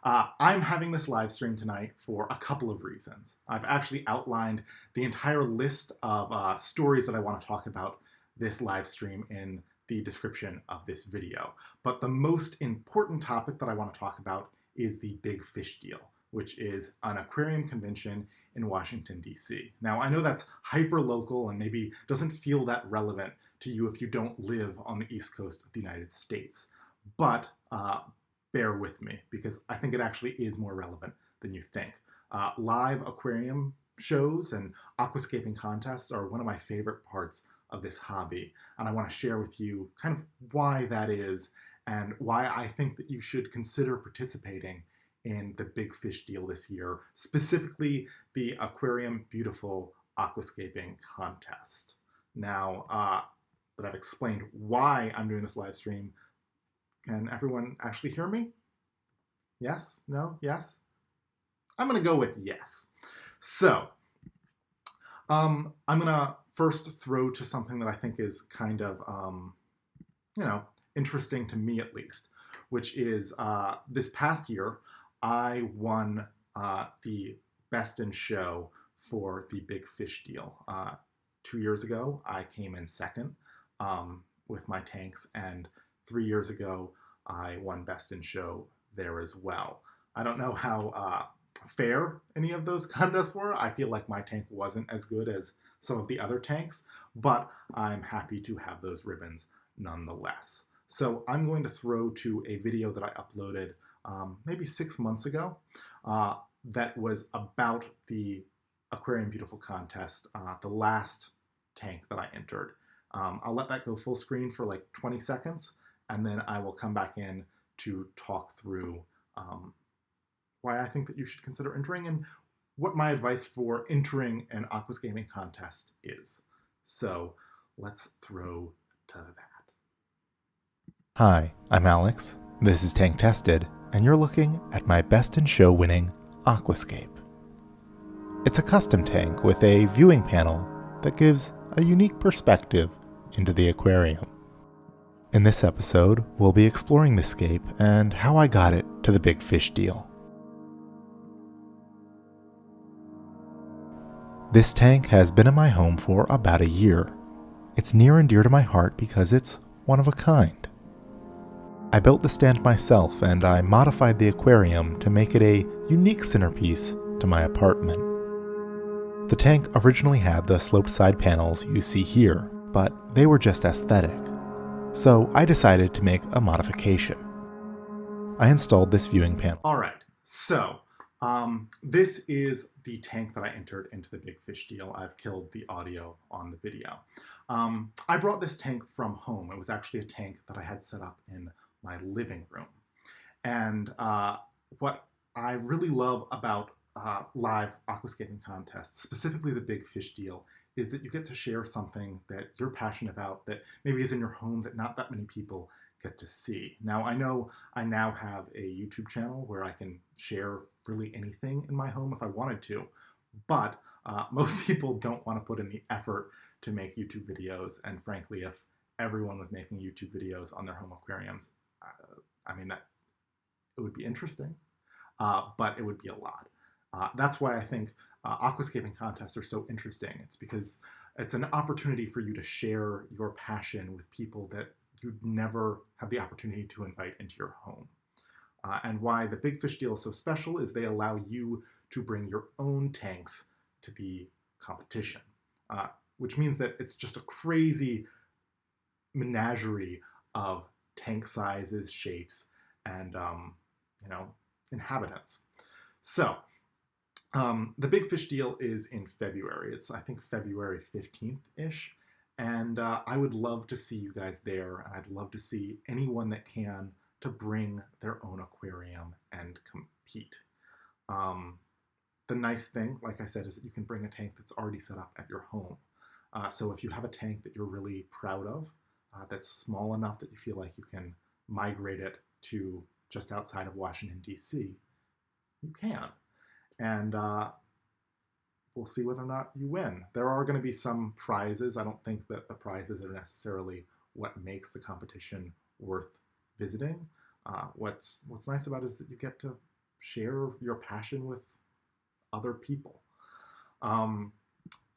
I'm having this live stream tonight for a couple of reasons. I've actually outlined the entire list of stories that I want to talk about this live stream in the description of this video. But the most important topic that I want to talk about is the Big Fish Deal, which is an aquarium convention in Washington, D.C. Now, I know that's hyper-local and maybe doesn't feel that relevant to you if you don't live on the East Coast of the United States. But bear with me, because I think it actually is more relevant than you think. Live aquarium shows and aquascaping contests are one of my favorite parts of this hobby, and I want to share with you kind of why that is and why I think that you should consider participating in the Big Fish Deal this year, specifically the Aquarium Beautiful Aquascaping Contest. Now that I've explained why I'm doing this live stream, can everyone actually hear me? Yes? No? Yes? I'm going to go with yes. So, I'm going to first throw to something that I think is kind of, interesting to me at least, which is this past year, I won the Best in Show for the Big Fish Deal. 2 years ago, I came in second with my tanks, and 3 years ago, I won Best in Show there as well. I don't know how fair any of those contests were. I feel like my tank wasn't as good as some of the other tanks, but I'm happy to have those ribbons nonetheless. So I'm going to throw to a video that I uploaded maybe 6 months ago that was about the Aquarium Beautiful contest, the last tank that I entered. I'll let that go full screen for like 20 seconds, and then I will come back in to talk through why I think that you should consider entering and what my advice for entering an aquascaping contest is. So let's throw to that. Hi, I'm Alex. This is Tank Tested, and you're looking at my Best in Show winning Aquascape. It's a custom tank with a viewing panel that gives a unique perspective into the aquarium. In this episode, we'll be exploring the scape and how I got it to the Big Fish Deal. This tank has been in my home for about a year. It's near and dear to my heart because it's one of a kind. I built the stand myself, and I modified the aquarium to make it a unique centerpiece to my apartment. The tank originally had the sloped side panels you see here, but they were just aesthetic. So I decided to make a modification. I installed this viewing panel. All right, so this is the tank that I entered into the Big Fish Deal. I've killed the audio on the video. I brought this tank from home. It was actually a tank that I had set up in my living room. And what I really love about live aquascaping contests, specifically the Big Fish Deal, is that you get to share something that you're passionate about that maybe is in your home that not that many people get to see. Now, I know I now have a YouTube channel where I can share really anything in my home if I wanted to, but most people don't want to put in the effort to make YouTube videos, and frankly, if everyone was making YouTube videos on their home aquariums, that it would be interesting, but it would be a lot. That's why I think aquascaping contests are so interesting. It's because it's an opportunity for you to share your passion with people that you'd never have the opportunity to invite into your home. And why the Big Fish Deal is so special is they allow you to bring your own tanks to the competition, which means that it's just a crazy menagerie of tank sizes, shapes, and inhabitants. So the Big Fish Deal is in February. It's, I think, February 15th-ish. And I would love to see you guys there. And I'd love to see anyone that can to bring their own aquarium and compete. The nice thing, like I said, is that you can bring a tank that's already set up at your home. So if you have a tank that you're really proud of, that's small enough that you feel like you can migrate it to just outside of Washington, D.C., you can. And we'll see whether or not you win. There are going to be some prizes. I don't think that the prizes are necessarily what makes the competition worth visiting. What's nice about it is that you get to share your passion with other people.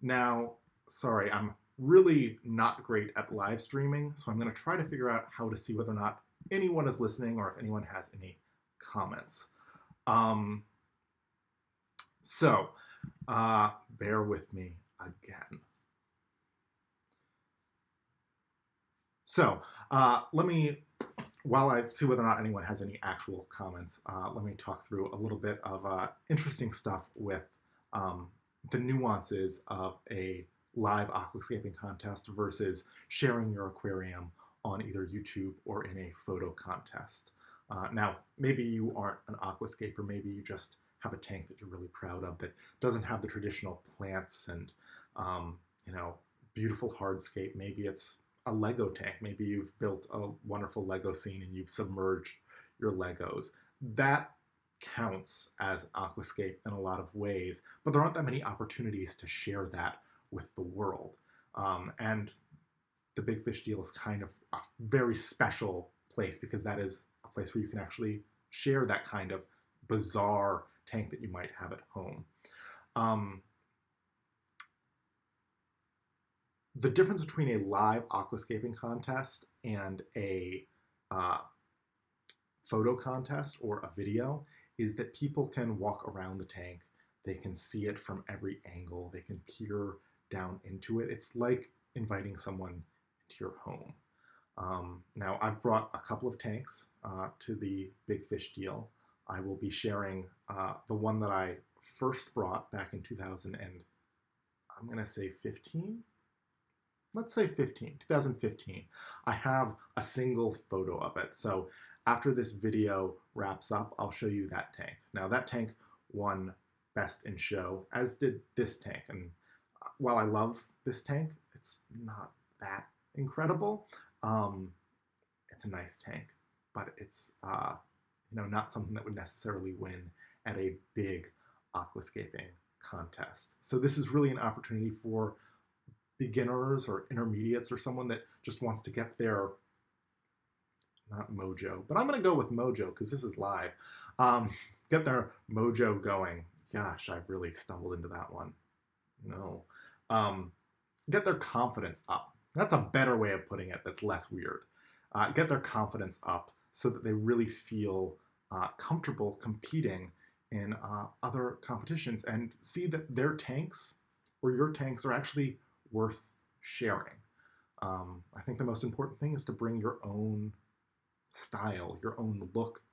Now, sorry, I'm really not great at live streaming, so I'm going to try to figure out how to see whether or not anyone is listening or if anyone has any comments. So, bear with me again. So, let me, while I see whether or not anyone has any actual comments, let me talk through a little bit of interesting stuff with the nuances of a live aquascaping contest versus sharing your aquarium on either YouTube or in a photo contest. Now, maybe you aren't an aquascaper, maybe you just have a tank that you're really proud of that doesn't have the traditional plants and beautiful hardscape. Maybe it's a Lego tank. Maybe you've built a wonderful Lego scene and you've submerged your Legos. That counts as aquascape in a lot of ways, but there aren't that many opportunities to share that with the world. And the Big Fish deal is kind of a very special place because that is a place where you can actually share that kind of bizarre tank that you might have at home. The difference between a live aquascaping contest and a photo contest or a video is that people can walk around the tank, they can see it from every angle, they can peer down into it. It's like inviting someone into your home. Now, I've brought a couple of tanks to the Big Fish deal. I will be sharing the one that I first brought back in 2000 and I'm going to say 15? Let's say 2015. I have a single photo of it. So after this video wraps up, I'll show you that tank. Now that tank won Best in Show, as did this tank. And while I love this tank, it's not that incredible. It's a nice tank, but it's not something that would necessarily win at a big aquascaping contest. So this is really an opportunity for beginners or intermediates or someone that just wants to get their, not mojo, but I'm going to go with mojo because this is live, get their mojo going. Gosh, I've really stumbled into that one. No. Get their confidence up. That's a better way of putting it that's less weird. Get their confidence up so that they really feel comfortable competing in other competitions and see that their tanks or your tanks are actually worth sharing. I think the most important thing is to bring your own style, your own look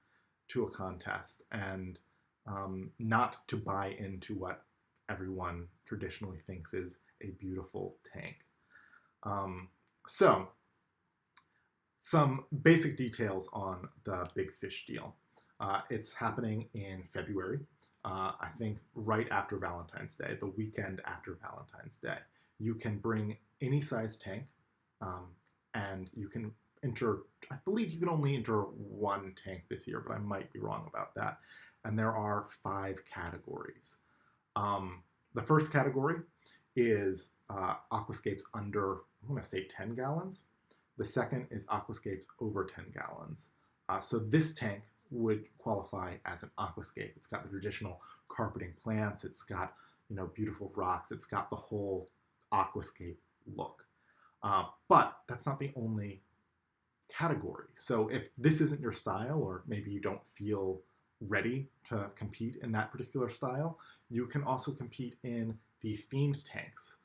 to a contest and not to buy into what everyone traditionally thinks is a beautiful tank. So, some basic details on the Big Fish deal. It's happening in February, I think right after Valentine's Day, the weekend after Valentine's Day. You can bring any size tank, and you can enter, I believe you can only enter one tank this year, but I might be wrong about that. And there are 5 categories. The first category is aquascapes under, I'm going to say 10 gallons. The second is aquascapes over 10 gallons. So this tank would qualify as an aquascape. It's got the traditional carpeting plants, it's got beautiful rocks, it's got the whole aquascape look. But that's not the only category. So if this isn't your style, or maybe you don't feel ready to compete in that particular style, you can also compete in the themed tanks.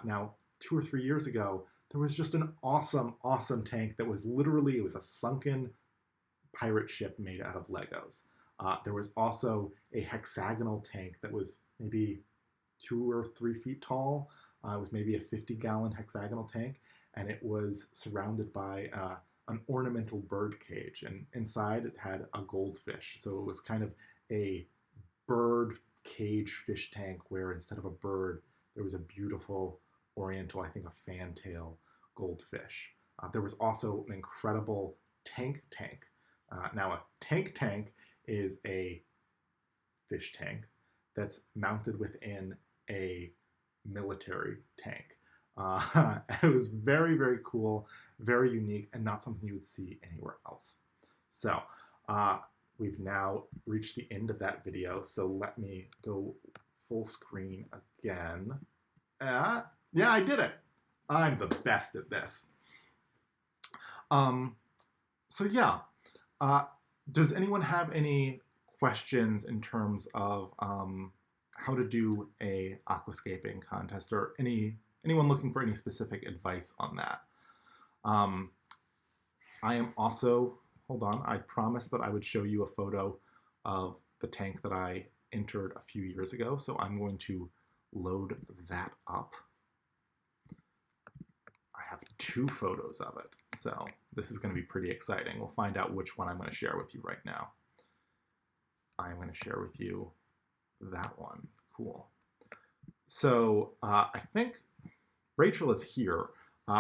Now, 2 or 3 years ago, there was just an awesome, awesome tank that was literally, it was a sunken pirate ship made out of Legos. There was also a hexagonal tank that was maybe 2 or 3 feet tall. It was maybe a 50-gallon hexagonal tank, and it was surrounded by an ornamental bird cage, and inside it had a goldfish. So it was kind of a bird cage fish tank where instead of a bird, there was a beautiful oriental, I think a fantail goldfish. There was also an incredible tank. Now a tank is a fish tank that's mounted within a military tank. It was very, very cool, very unique, and not something you would see anywhere else. So we've now reached the end of that video, so let me go full screen again. Yeah, I did it. I'm the best at this. So yeah, does anyone have any questions in terms of how to do a aquascaping contest, or anyone looking for any specific advice on that? I am also, hold on, I promised that I would show you a photo of the tank that I entered a few years ago, so I'm going to load that up. I have 2 photos of it, so this is going to be pretty exciting. We'll find out which one I'm going to share with you right now. I'm going to share with you that one. Cool. So I think Rachel is here.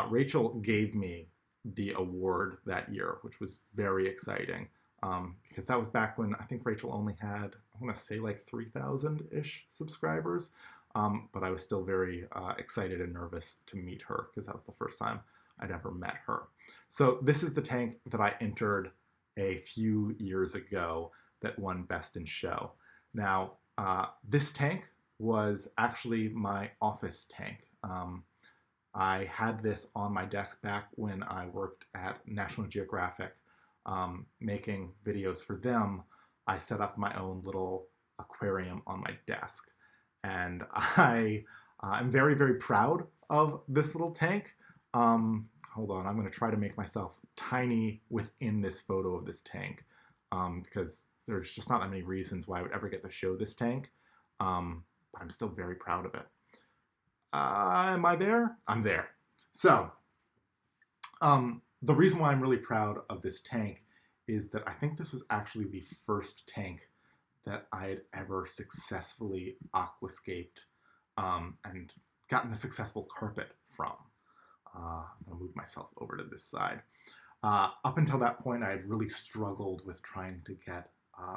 Rachel gave me the award that year, which was very exciting, because that was back when I think Rachel only had, I want to say like 3,000-ish subscribers, but I was still very excited and nervous to meet her because that was the first time I'd ever met her. So this is the tank that I entered a few years ago that won Best in Show. Now, this tank was actually my office tank. I had this on my desk back when I worked at National Geographic, making videos for them. I set up my own little aquarium on my desk. And I'm very, very proud of this little tank. Hold on, I'm going to try to make myself tiny within this photo of this tank, because there's just not that many reasons why I would ever get to show this tank, but I'm still very proud of it. Am I there? I'm there. So, the reason why I'm really proud of this tank is that I think this was actually the first tank that I had ever successfully aquascaped and gotten a successful carpet from. I'm going to move myself over to this side. Up until that point, I had really struggled with trying to get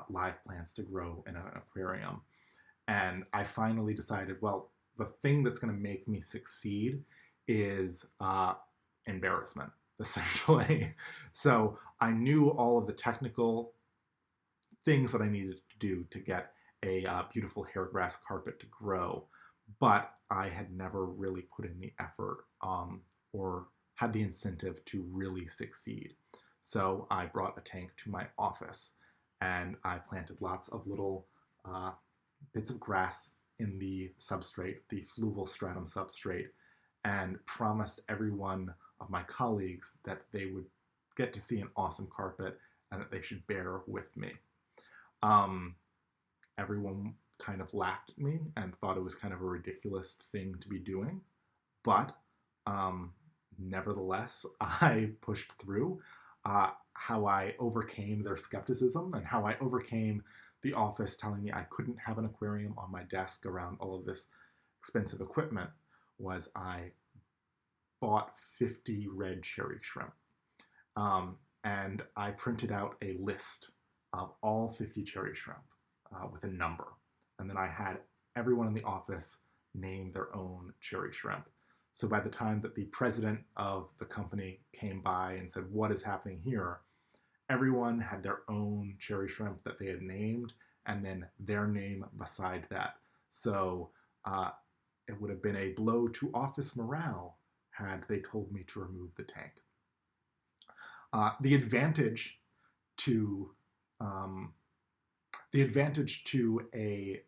live plants to grow in an aquarium. And I finally decided, well, the thing that's going to make me succeed is embarrassment, essentially. So I knew all of the technical things that I needed to do to get a beautiful hair grass carpet to grow, but I had never really put in the effort or had the incentive to really succeed. So I brought a tank to my office and I planted lots of little bits of grass in the substrate, the fluval stratum substrate, and promised every one of my colleagues that they would get to see an awesome carpet and that they should bear with me. Everyone kind of laughed at me and thought it was kind of a ridiculous thing to be doing, but nevertheless, I pushed through. How I overcame their skepticism and how I overcame the office telling me I couldn't have an aquarium on my desk around all of this expensive equipment was I bought 50 red cherry shrimp. And I printed out a list of all 50 cherry shrimp with a number. And then I had everyone in the office name their own cherry shrimp. So by the time that the president of the company came by and said, "What is happening here?" everyone had their own cherry shrimp that they had named, and then their name beside that. So it would have been a blow to office morale had they told me to remove the tank. The advantage to a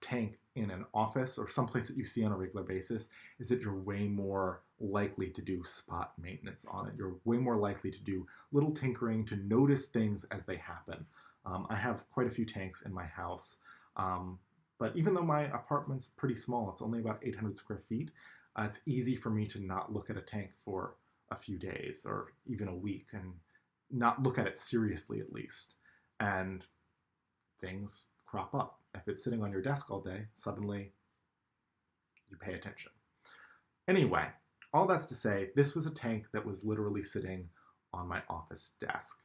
tank in an office or someplace that you see on a regular basis is that you're way more likely to do spot maintenance on it. You're way more likely to do little tinkering, to notice things as they happen. I have quite a few tanks in my house, but even though my apartment's pretty small, it's only about 800 square feet, it's easy for me to not look at a tank for a few days or even a week and not look at it seriously, at least. And things crop up. If it's sitting on your desk all day, suddenly you pay attention. Anyway, all that's to say, this was a tank that was literally sitting on my office desk.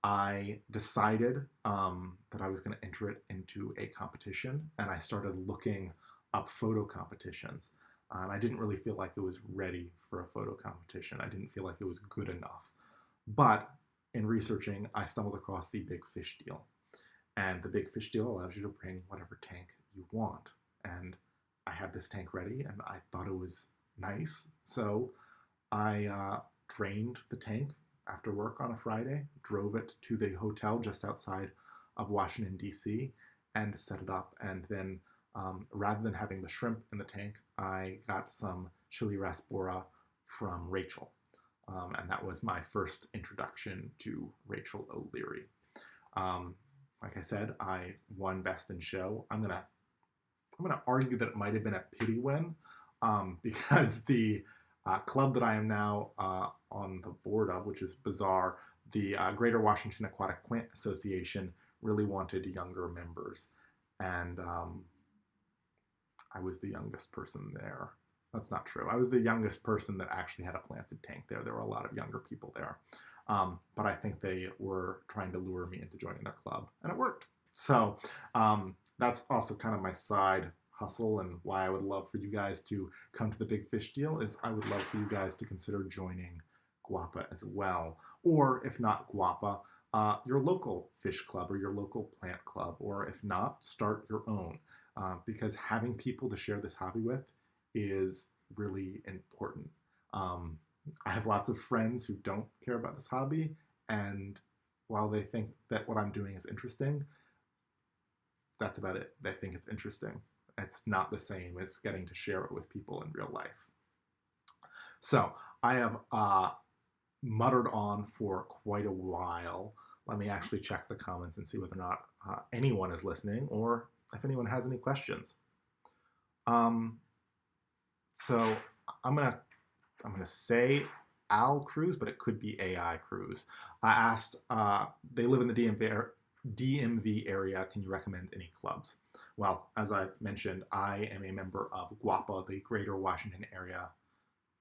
I decided that I was going to enter it into a competition, and I started looking up photo competitions. I didn't really feel like it was ready for a photo competition. I didn't feel like it was good enough. But in researching, I stumbled across the Big Fish deal. And the big fish deal allows you to bring whatever tank you want. And I had this tank ready and I thought it was nice. So I drained the tank after work on a Friday, drove it to the hotel just outside of Washington, D.C., and set it up. And then rather than having the shrimp in the tank, I got some chili raspora from Rachel. And that was my first introduction to Rachel O'Leary. Like I said, I won Best in Show. I'm gonna argue that it might have been a pity win because the club that I am now on the board of, which is bizarre, the Greater Washington Aquatic Plant Association really wanted younger members, and I was the youngest person there. That's not true. I was the youngest person that actually had a planted tank there. There were a lot of younger people there. But I think they were trying to lure me into joining their club, and it worked. So that's also kind of my side hustle, and why I would love for you guys to come to the Big Fish Deal is I would love for you guys to consider joining Guapa as well. Or if not Guapa, your local fish club or your local plant club, or if not, start your own. Because having people to share this hobby with is really important. I have lots of friends who don't care about this hobby, and while they think that what I'm doing is interesting, that's about it. They think it's interesting. It's not the same as getting to share it with people in real life. So I have muttered on for quite a while. Let me actually check the comments and see whether or not anyone is listening, or if anyone has any questions. So I'm gonna say Al Cruz, but it could be AI Cruz. I asked, they live in the DMV area. Can you recommend any clubs? Well, as I mentioned, I am a member of GWAPA, the Greater Washington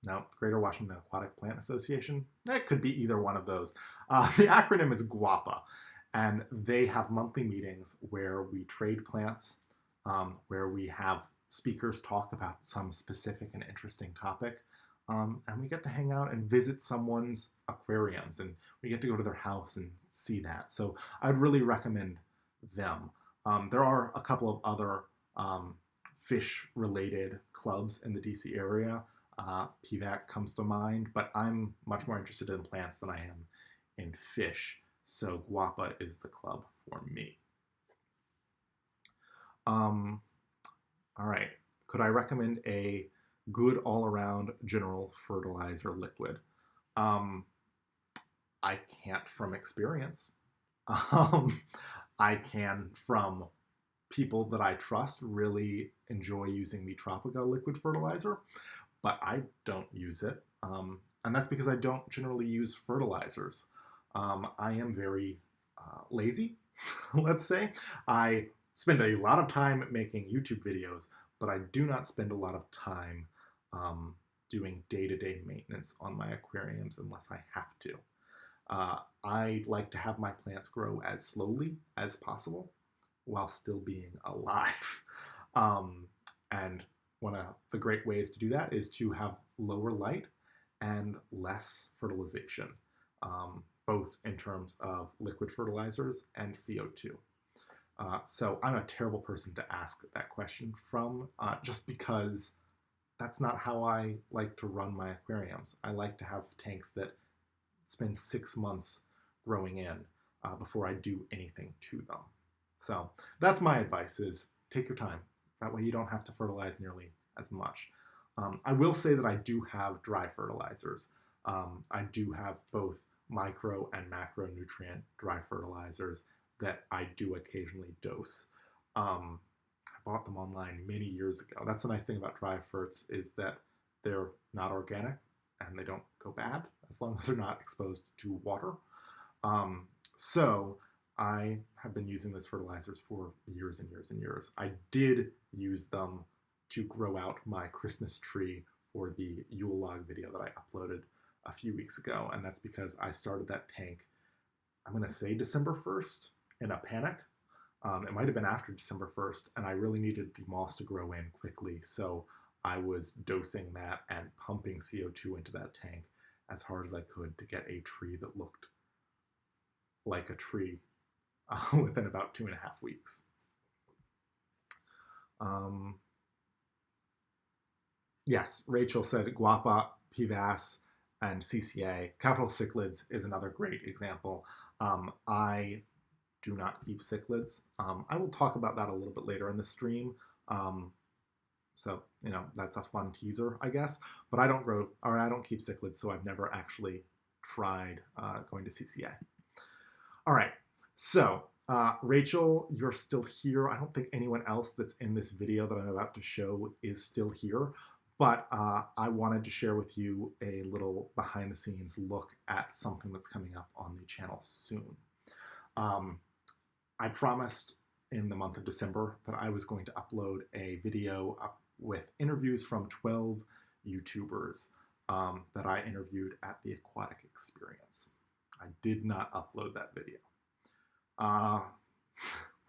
Aquatic Plant Association. It could be either one of those. The acronym is GWAPA, and they have monthly meetings where we trade plants, where we have speakers talk about some specific and interesting topic. And we get to hang out and visit someone's aquariums, and we get to go to their house and see that. So I'd really recommend them. There are a couple of other fish-related clubs in the DC area. PVAC comes to mind, but I'm much more interested in plants than I am in fish. So Guapa is the club for me. All right. Could I recommend a good all-around general fertilizer liquid? I can't from experience. I can from people that I trust really enjoy using the Tropica liquid fertilizer, but I don't use it. And that's because I don't generally use fertilizers. I am very lazy, let's say. I spend a lot of time making YouTube videos, but I do not spend a lot of time doing day-to-day maintenance on my aquariums unless I have to. I like to have my plants grow as slowly as possible while still being alive. And one of the great ways to do that is to have lower light and less fertilization, both in terms of liquid fertilizers and CO2. So I'm a terrible person to ask that question from, just because that's not how I like to run my aquariums. I like to have tanks that spend 6 months growing in before I do anything to them. So that's my advice, is take your time. That way you don't have to fertilize nearly as much. I will say that I do have dry fertilizers. I do have both micro and macronutrient dry fertilizers that I do occasionally dose. I bought them online many years ago. That's the nice thing about dry ferts, is that they're not organic and they don't go bad as long as they're not exposed to water. So I have been using those fertilizers for years and years and years. I did use them to grow out my Christmas tree for the Yule log video that I uploaded a few weeks ago, and that's because I started that tank, I'm gonna say December 1st, in a panic. It might have been after December 1st, and I really needed the moss to grow in quickly, so I was dosing that and pumping CO2 into that tank as hard as I could to get a tree that looked like a tree within about 2.5 weeks. Yes, Rachel said guapa, PVAS, and CCA. Capital cichlids is another great example. I do not keep cichlids. I will talk about that a little bit later in the stream. So, you know, that's a fun teaser, I guess. But I don't keep cichlids, so I've never actually tried going to CCA. All right, so Rachel, you're still here. I don't think anyone else that's in this video that I'm about to show is still here, but I wanted to share with you a little behind the scenes look at something that's coming up on the channel soon. I promised in the month of December that I was going to upload a video up with interviews from 12 YouTubers that I interviewed at the Aquatic Experience. I did not upload that video,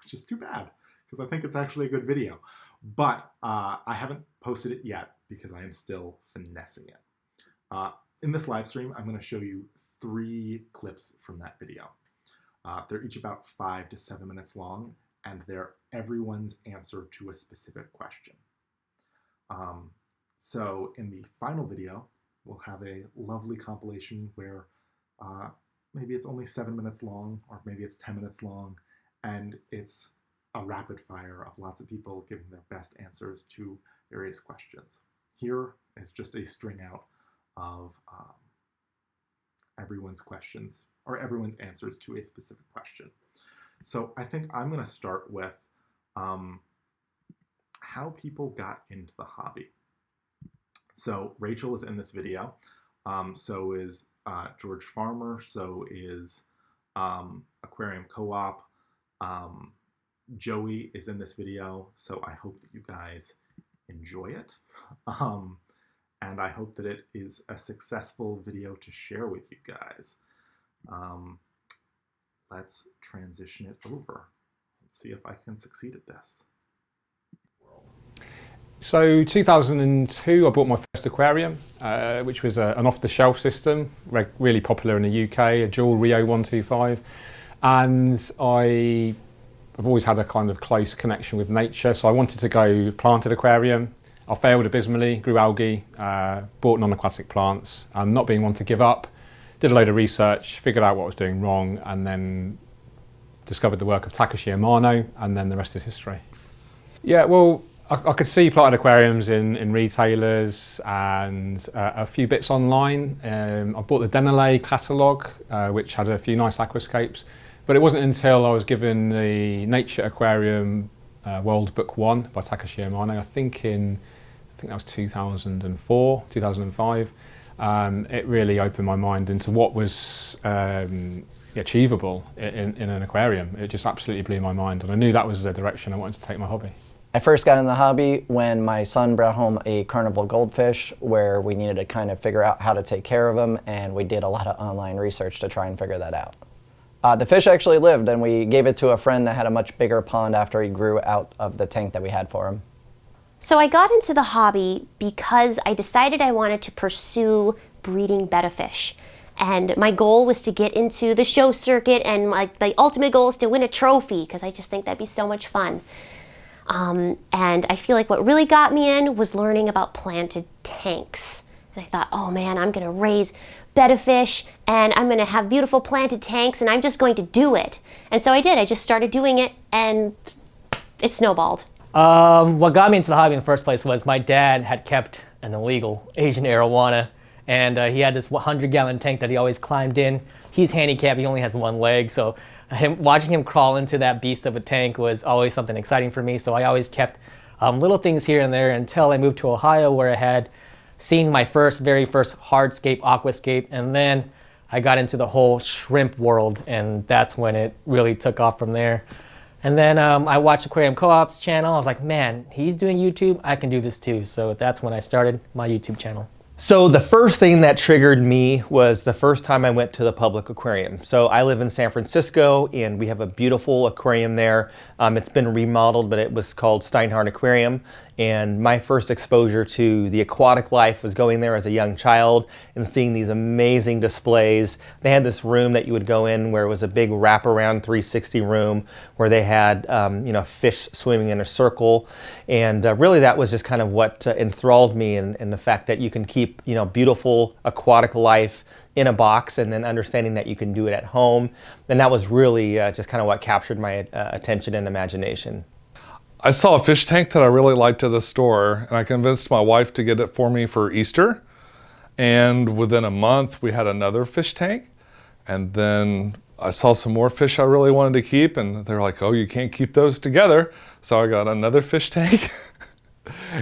which is too bad because I think it's actually a good video. But I haven't posted it yet because I am still finessing it. In this live stream, I'm going to show you 3 clips from that video. They're each about 5 to 7 minutes long, and they're everyone's answer to a specific question. So in the final video, we'll have a lovely compilation where maybe it's only 7 minutes long, or maybe it's 10 minutes long, and it's a rapid fire of lots of people giving their best answers to various questions. Here is just a string out of everyone's questions, or everyone's answers to a specific question. So I think I'm going to start with how people got into the hobby. So Rachel is in this video. So is George Farmer. So is Aquarium Co-op. Joey is in this video. So I hope that you guys enjoy it. And I hope that it is a successful video to share with you guys. Let's transition it over. Let's see if I can succeed at this. So 2002, I bought my first aquarium, which was an off-the-shelf system, really popular in the UK, a dual Rio 125. And I've always had a kind of close connection with nature, so I wanted to go plant an aquarium. I failed abysmally, grew algae, bought non-aquatic plants, and not being one to give up, did a load of research, figured out what I was doing wrong, and then discovered the work of Takashi Amano, and then the rest is history. Yeah, well, I could see planted aquariums in retailers and a few bits online. I bought the Denale catalogue, which had a few nice aquascapes, but it wasn't until I was given the Nature Aquarium World Book 1 by Takashi Amano, I think that was 2004, 2005. It really opened my mind into what was achievable in an aquarium. It just absolutely blew my mind, and I knew that was the direction I wanted to take my hobby. I first got in the hobby when my son brought home a carnival goldfish where we needed to kind of figure out how to take care of him, and we did a lot of online research to try and figure that out. The fish actually lived, and we gave it to a friend that had a much bigger pond after he grew out of the tank that we had for him. So I got into the hobby because I decided I wanted to pursue breeding betta fish. And my goal was to get into the show circuit, and like the ultimate goal is to win a trophy, because I just think that'd be so much fun. And I feel like what really got me in was learning about planted tanks. And I thought, oh man, I'm gonna raise betta fish and I'm gonna have beautiful planted tanks and I'm just going to do it. And so I did, I just started doing it and it snowballed. What got me into the hobby in the first place was my dad had kept an illegal Asian arowana, and he had this 100-gallon tank that he always climbed in. He's handicapped, he only has one leg, so watching him crawl into that beast of a tank was always something exciting for me, so I always kept little things here and there until I moved to Ohio, where I had seen my very first hardscape, aquascape, and then I got into the whole shrimp world, and that's when it really took off from there. And then I watched Aquarium Co-op's channel. I was like, man, he's doing YouTube, I can do this too. So that's when I started my YouTube channel. So the first thing that triggered me was the first time I went to the public aquarium. So I live in San Francisco and we have a beautiful aquarium there. It's been remodeled, but it was called Steinhardt Aquarium. And my first exposure to the aquatic life was going there as a young child and seeing these amazing displays. They had this room that you would go in where it was a big wraparound 360 room where they had fish swimming in a circle. And really that was just kind of what enthralled me in the fact that you can keep beautiful aquatic life in a box and then understanding that you can do it at home. And that was really just kind of what captured my attention and imagination. I saw a fish tank that I really liked at a store, and I convinced my wife to get it for me for Easter. And within a month, we had another fish tank. And then I saw some more fish I really wanted to keep, and they're like, oh, you can't keep those together. So I got another fish tank,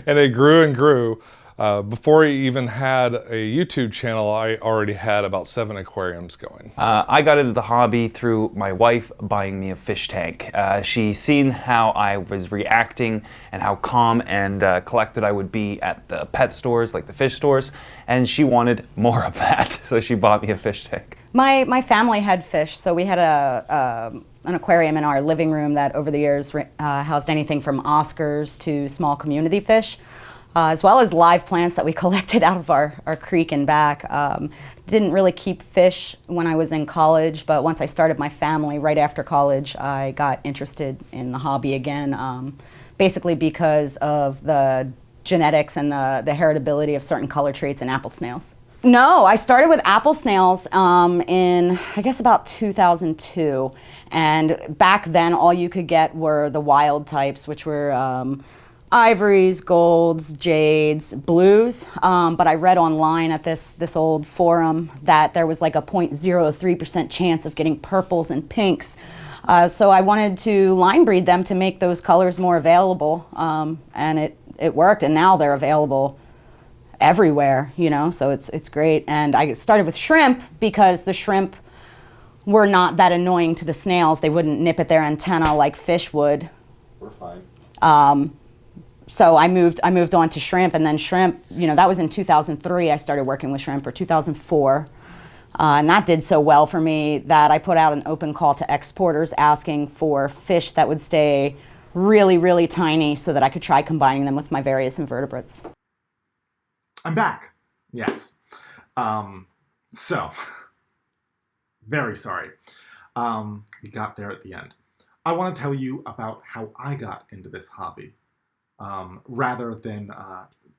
and it grew and grew. Before I even had a YouTube channel, I already had about 7 aquariums going. I got into the hobby through my wife buying me a fish tank. She seen how I was reacting and how calm and collected I would be at the pet stores, like the fish stores, and she wanted more of that, so she bought me a fish tank. My family had fish, so we had an aquarium in our living room that over the years housed anything from Oscars to small community fish. As well as live plants that we collected out of our creek and back. Didn't really keep fish when I was in college, but once I started my family right after college, I got interested in the hobby again, basically because of the genetics and the heritability of certain color traits in apple snails. No, I started with apple snails in, I guess, about 2002. And back then, all you could get were the wild types, which were ivories, golds, jades, blues, but I read online at this old forum that there was like a 0.03% chance of getting purples and pinks. So I wanted to line breed them to make those colors more available, and it worked, and now they're available everywhere, so it's great. And I started with shrimp because the shrimp were not that annoying to the snails. They wouldn't nip at their antenna like fish would. We're fine. So I moved on to shrimp, and then shrimp, that was in 2003 I started working with shrimp, or 2004. And that did so well for me that I put out an open call to exporters asking for fish that would stay really, really tiny so that I could try combining them with my various invertebrates. I'm back. Yes. So, very sorry. We got there at the end. I want to tell you about how I got into this hobby. Rather than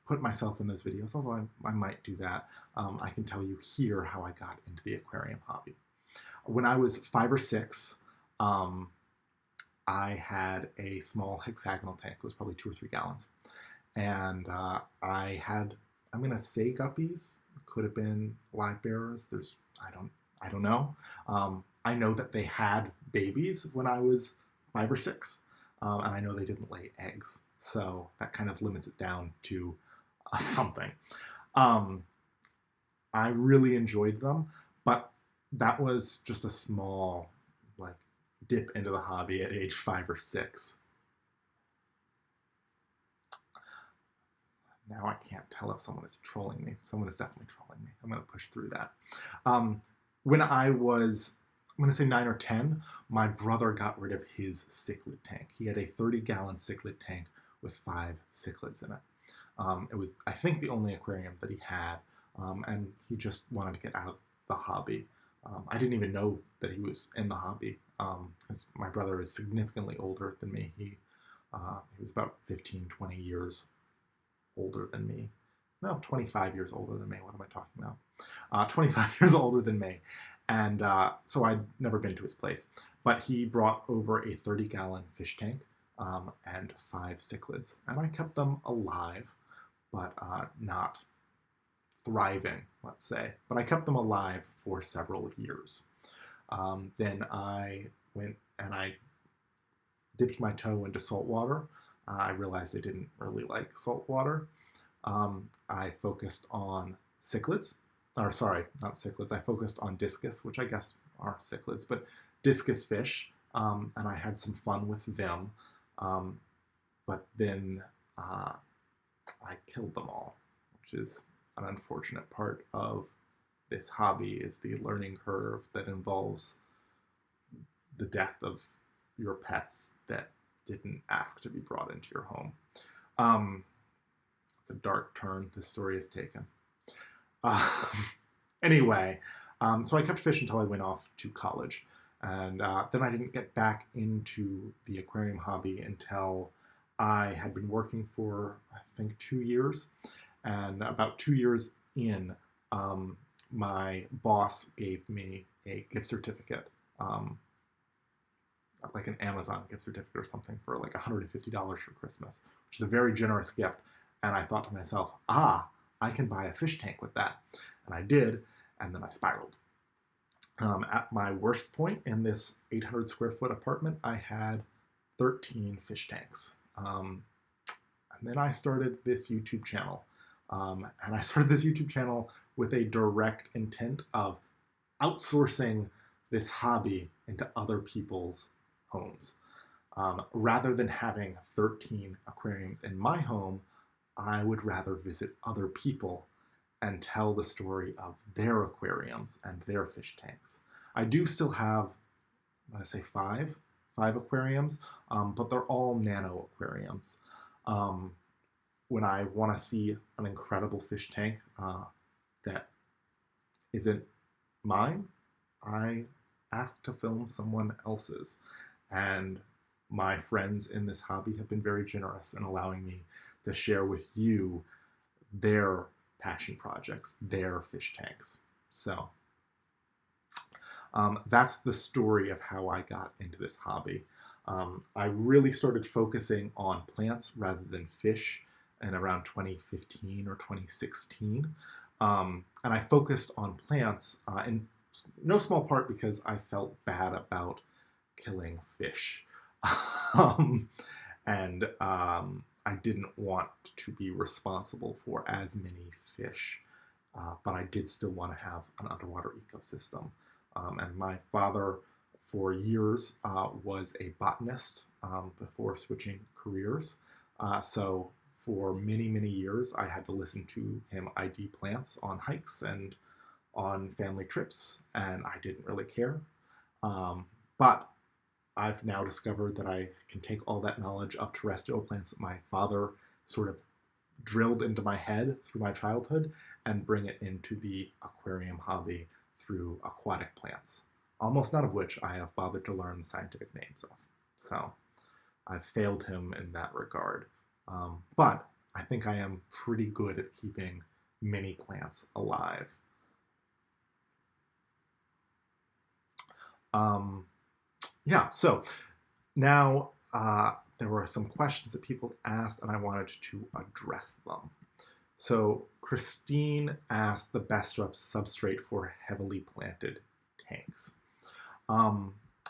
put myself in those videos, although I might do that, I can tell you here how I got into the aquarium hobby. When I was 5 or 6, I had a small hexagonal tank. It was probably 2 or 3 gallons. And I had, I'm going to say guppies. Could have been live bearers. I don't know. I know that they had babies when I was 5 or 6. And I know they didn't lay eggs. So that kind of limits it down to something. I really enjoyed them, but that was just a small dip into the hobby at age 5 or 6. Now I can't tell if someone is trolling me. Someone is definitely trolling me. I'm going to push through that. When I was, I'm going to say 9 or 10, my brother got rid of his cichlid tank. He had a 30-gallon cichlid tank with 5 cichlids in it. It was, I think, the only aquarium that he had, and he just wanted to get out of the hobby. I didn't even know that he was in the hobby, because my brother is significantly older than me. He was about 15, 20 years older than me. No, 25 years older than me. What am I talking about? 25 years older than me. And so I'd never been to his place. But he brought over a 30-gallon fish tank and 5 cichlids. And I kept them alive, but not thriving, let's say. But I kept them alive for several years. Then I went and I dipped my toe into salt water. I realized I didn't really like salt water. I focused on cichlids. Or sorry, not cichlids. I focused on discus, which I guess are cichlids, but discus fish. And I had some fun with them. But then I killed them all, which is an unfortunate part of this hobby is the learning curve that involves the death of your pets that didn't ask to be brought into your home. It's a dark turn this story has taken. Anyway, so I kept fish until I went off to college. And then I didn't get back into the aquarium hobby until I had been working for, I think, 2 years. And about 2 years in, my boss gave me a gift certificate, like an Amazon gift certificate or something, for like $150 for Christmas, which is a very generous gift. And I thought to myself, I can buy a fish tank with that. And I did, and then I spiraled. At my worst point in this 800 square foot apartment, I had 13 fish tanks. And then I started this YouTube channel. And I started this YouTube channel with a direct intent of outsourcing this hobby into other people's homes. Rather than having 13 aquariums in my home, I would rather visit other people and tell the story of their aquariums and their fish tanks. I do still have, I'm gonna say five aquariums, but they're all nano aquariums. When I want to see an incredible fish tank that isn't mine, I ask to film someone else's. And my friends in this hobby have been very generous in allowing me to share with you their passion projects, their fish tanks. So that's the story of how I got into this hobby. I really started focusing on plants rather than fish in around 2015 or 2016. And I focused on plants in no small part because I felt bad about killing fish. I didn't want to be responsible for as many fish, but I did still want to have an underwater ecosystem. And my father, for years, was a botanist before switching careers. So for many, many years, I had to listen to him ID plants on hikes and on family trips, and I didn't really care. But I've now discovered that I can take all that knowledge of terrestrial plants that my father sort of drilled into my head through my childhood and bring it into the aquarium hobby through aquatic plants, almost none of which I have bothered to learn the scientific names of. So I've failed him in that regard. But I think I am pretty good at keeping many plants alive. Yeah, so now there were some questions that people asked and I wanted to address them. So Christine asked the best substrate for heavily planted tanks.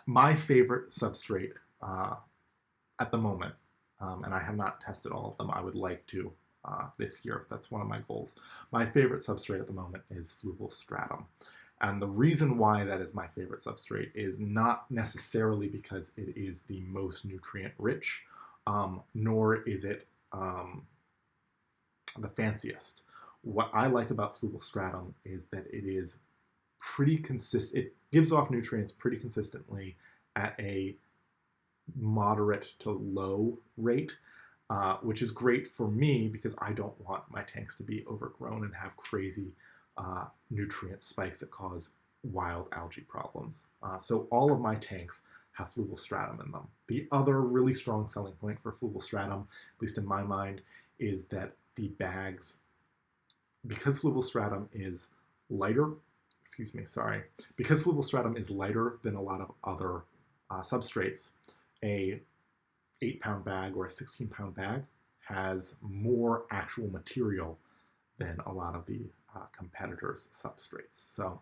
My favorite substrate at the moment, and I have not tested all of them, I would like to this year, that's one of my goals. My favorite substrate at the moment is fluval stratum. And the reason why that is my favorite substrate is not necessarily because it is the most nutrient rich, nor is it the fanciest. What I like about fluval stratum is that it is pretty consistent. It gives off nutrients pretty consistently at a moderate to low rate, which is great for me because I don't want my tanks to be overgrown and have crazy nutrient spikes that cause wild algae problems. So all of my tanks have fluval stratum in them. The other really strong selling point for fluval stratum, at least in my mind, is that the bags, because fluval stratum is lighter, because fluval stratum is lighter than a lot of other substrates, a 8-pound bag or a 16-pound bag has more actual material than a lot of the competitors' substrates. So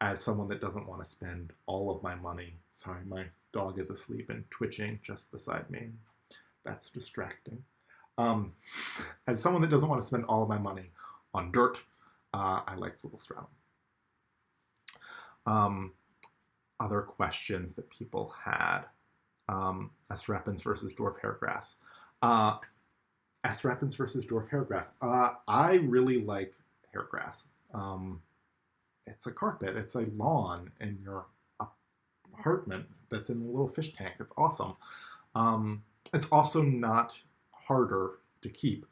as someone that doesn't want to spend all of my money, sorry, my dog is asleep and twitching just beside me. That's distracting. As someone that doesn't want to spend all of my money on dirt, I like fluval stratum. Other questions that people had. S-rapens versus dwarf hairgrass. S-rapens versus dwarf hairgrass. I really like hair grass. It's a carpet, it's a lawn in your apartment that's in a little fish tank. It's awesome. It's also not harder to keep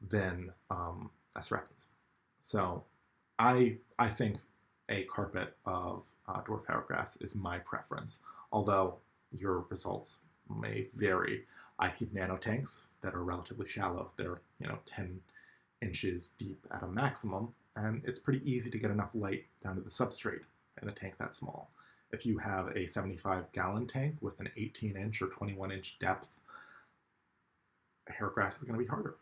than Astrepens. So I think a carpet of dwarf powergrass is my preference, although your results may vary. I keep nano tanks that are relatively shallow. They're 10 inches deep at a maximum, and it's pretty easy to get enough light down to the substrate in a tank that small. If you have a 75-gallon tank with an 18-inch or 21-inch depth, hair grass is going to be harder.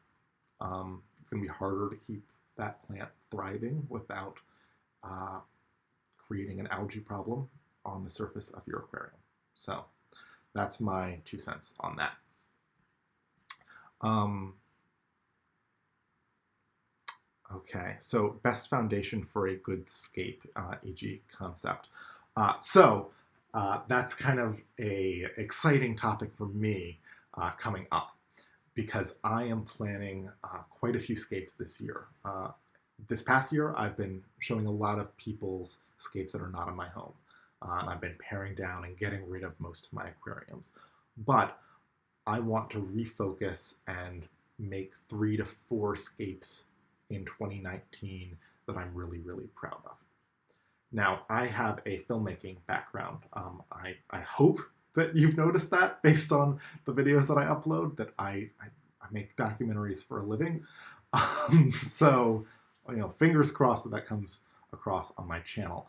It's going to be harder to keep that plant thriving without creating an algae problem on the surface of your aquarium. So that's my 2 cents on that. Okay, so best foundation for a good scape, e.g. concept. That's kind of a exciting topic for me coming up, because I am planning quite a few scapes this year. This past year, I've been showing a lot of people's scapes that are not in my home. And I've been paring down and getting rid of most of my aquariums. But I want to refocus and make 3 to 4 scapes in 2019 that I'm really, really proud of. Now, I have a filmmaking background. I hope that you've noticed that based on the videos that I upload, that I make documentaries for a living. So, fingers crossed that comes across on my channel.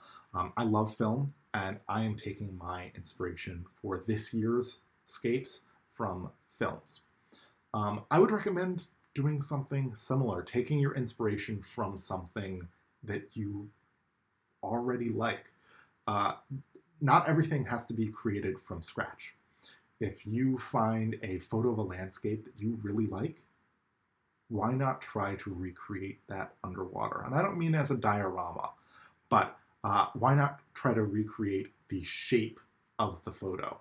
I love film, and I am taking my inspiration for this year's scapes from films. I would recommend doing something similar, taking your inspiration from something that you already like. Not everything has to be created from scratch. If you find a photo of a landscape that you really like, why not try to recreate that underwater? And I don't mean as a diorama, but why not try to recreate the shape of the photo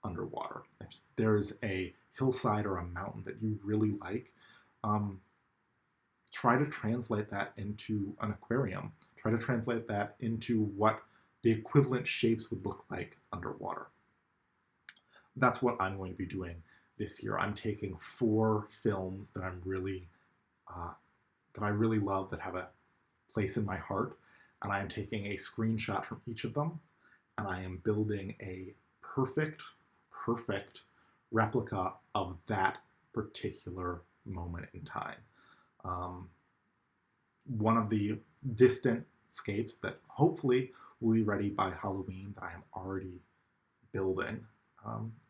underwater? If there's a hillside or a mountain that you really like, try to translate that into an aquarium. Try to translate that into what the equivalent shapes would look like underwater. That's what I'm going to be doing this year. I'm taking 4 films that I really love, that have a place in my heart, and I am taking a screenshot from each of them, and I am building a perfect replica of that particular moment in time. One of the distant scapes that hopefully will be ready by Halloween, that I am already building,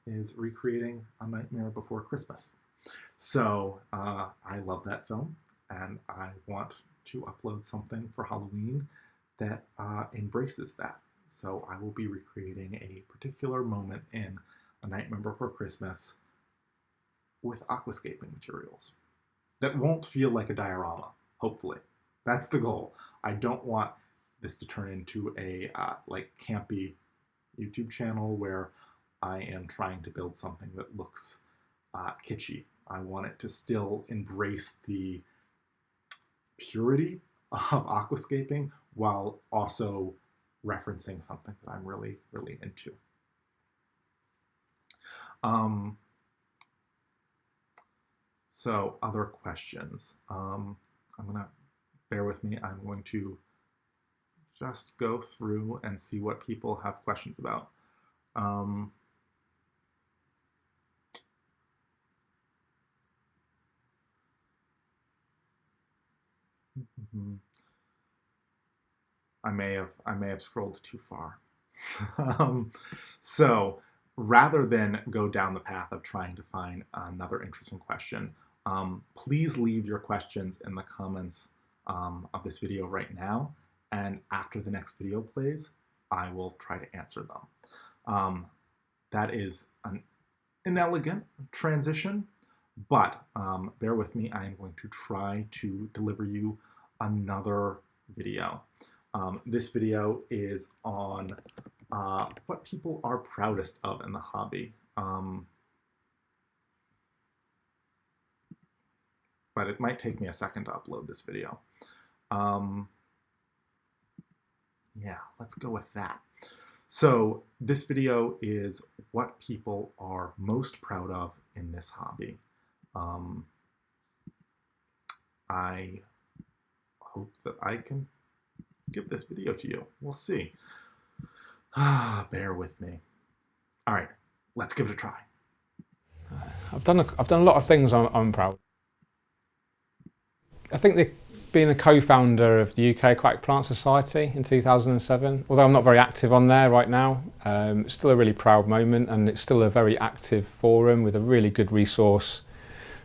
is recreating A Nightmare Before Christmas. So I love that film, and I want to upload something for Halloween that embraces that. So I will be recreating a particular moment in A Nightmare Before Christmas with aquascaping materials that won't feel like a diorama, hopefully. That's the goal. I don't want this to turn into a campy YouTube channel where I am trying to build something that looks kitschy. I want it to still embrace the purity of aquascaping while also referencing something that I'm really, really into. So other questions. Bear with me, I'm going to just go through and see what people have questions about. I may have scrolled too far. So rather than go down the path of trying to find another interesting question, please leave your questions in the comments of this video right now, and after the next video plays, I will try to answer them. That is an inelegant transition, but bear with me, I am going to try to deliver you another video. This video is on what people are proudest of in the hobby. But it might take me a second to upload this video. Yeah, let's go with that. So this video is what people are most proud of in this hobby. I hope that I can give this video to you. We'll see. Bear with me. All right, let's give it a try. I've done a lot of things I'm proud of. I think being a co-founder of the UK Aquatic Plant Society in 2007, although I'm not very active on there right now, it's still a really proud moment, and it's still a very active forum with a really good resource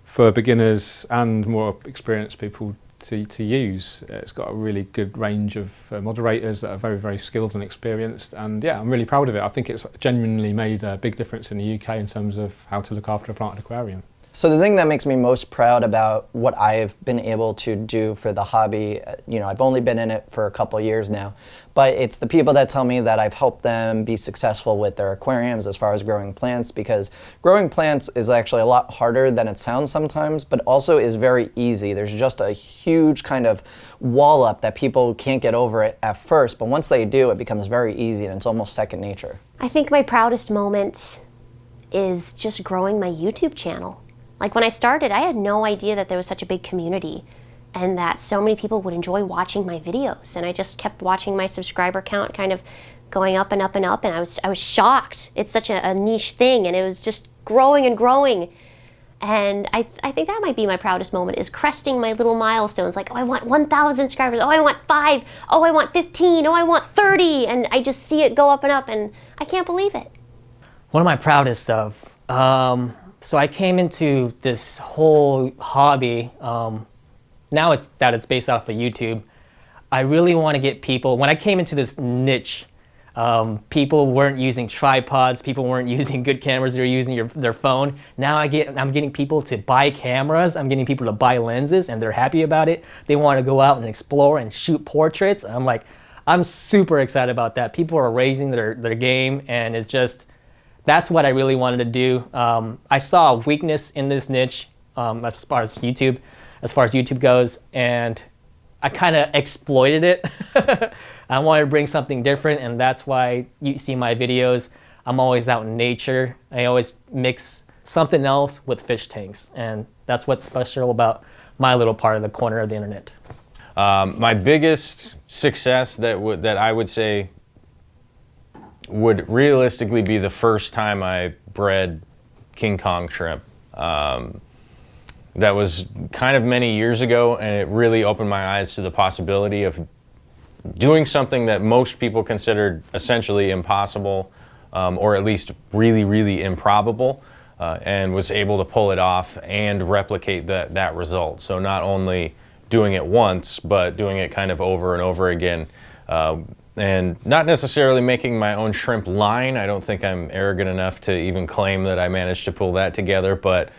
for beginners and more experienced people to use. It's got a really good range of moderators that are very, very skilled and experienced, and yeah, I'm really proud of it. I think it's genuinely made a big difference in the UK in terms of how to look after a planted aquarium. So the thing that makes me most proud about what I've been able to do for the hobby, you know, I've only been in it for a couple years now, but it's the people that tell me that I've helped them be successful with their aquariums as far as growing plants, because growing plants is actually a lot harder than it sounds sometimes, but also is very easy. There's just a huge kind of wall up that people can't get over it at first, but once they do, it becomes very easy and it's almost second nature. I think my proudest moment is just growing my YouTube channel. Like when I started, I had no idea that there was such a big community and that so many people would enjoy watching my videos. And I just kept watching my subscriber count kind of going up and up and up, and I was shocked. It's such a niche thing, and it was just growing and growing. And I think that might be my proudest moment, is cresting my little milestones. Like, oh, I want 1,000 subscribers. Oh, I want 5. Oh, I want 15. Oh, I want 30. And I just see it go up and up, and I can't believe it. One of my proudest of, so I came into this whole hobby, now it's based off of YouTube. I really want to get people, when I came into this niche, people weren't using tripods, people weren't using good cameras, they were using their phone. Now I'm getting people to buy cameras, I'm getting people to buy lenses, and they're happy about it. They want to go out and explore and shoot portraits. And I'm super excited about that. People are raising their game, and it's just, that's what I really wanted to do. I saw a weakness in this niche as far as YouTube goes, and I kind of exploited it. I wanted to bring something different, and that's why you see my videos. I'm always out in nature. I always mix something else with fish tanks, and that's what's special about my little part of the corner of the internet. My biggest success that I would say would realistically be the first time I bred King Kong shrimp. That was kind of many years ago, and it really opened my eyes to the possibility of doing something that most people considered essentially impossible, or at least really, really improbable, and was able to pull it off and replicate that result. So not only doing it once, but doing it kind of over and over again. And not necessarily making my own shrimp line. I don't think I'm arrogant enough to even claim that I managed to pull that together, but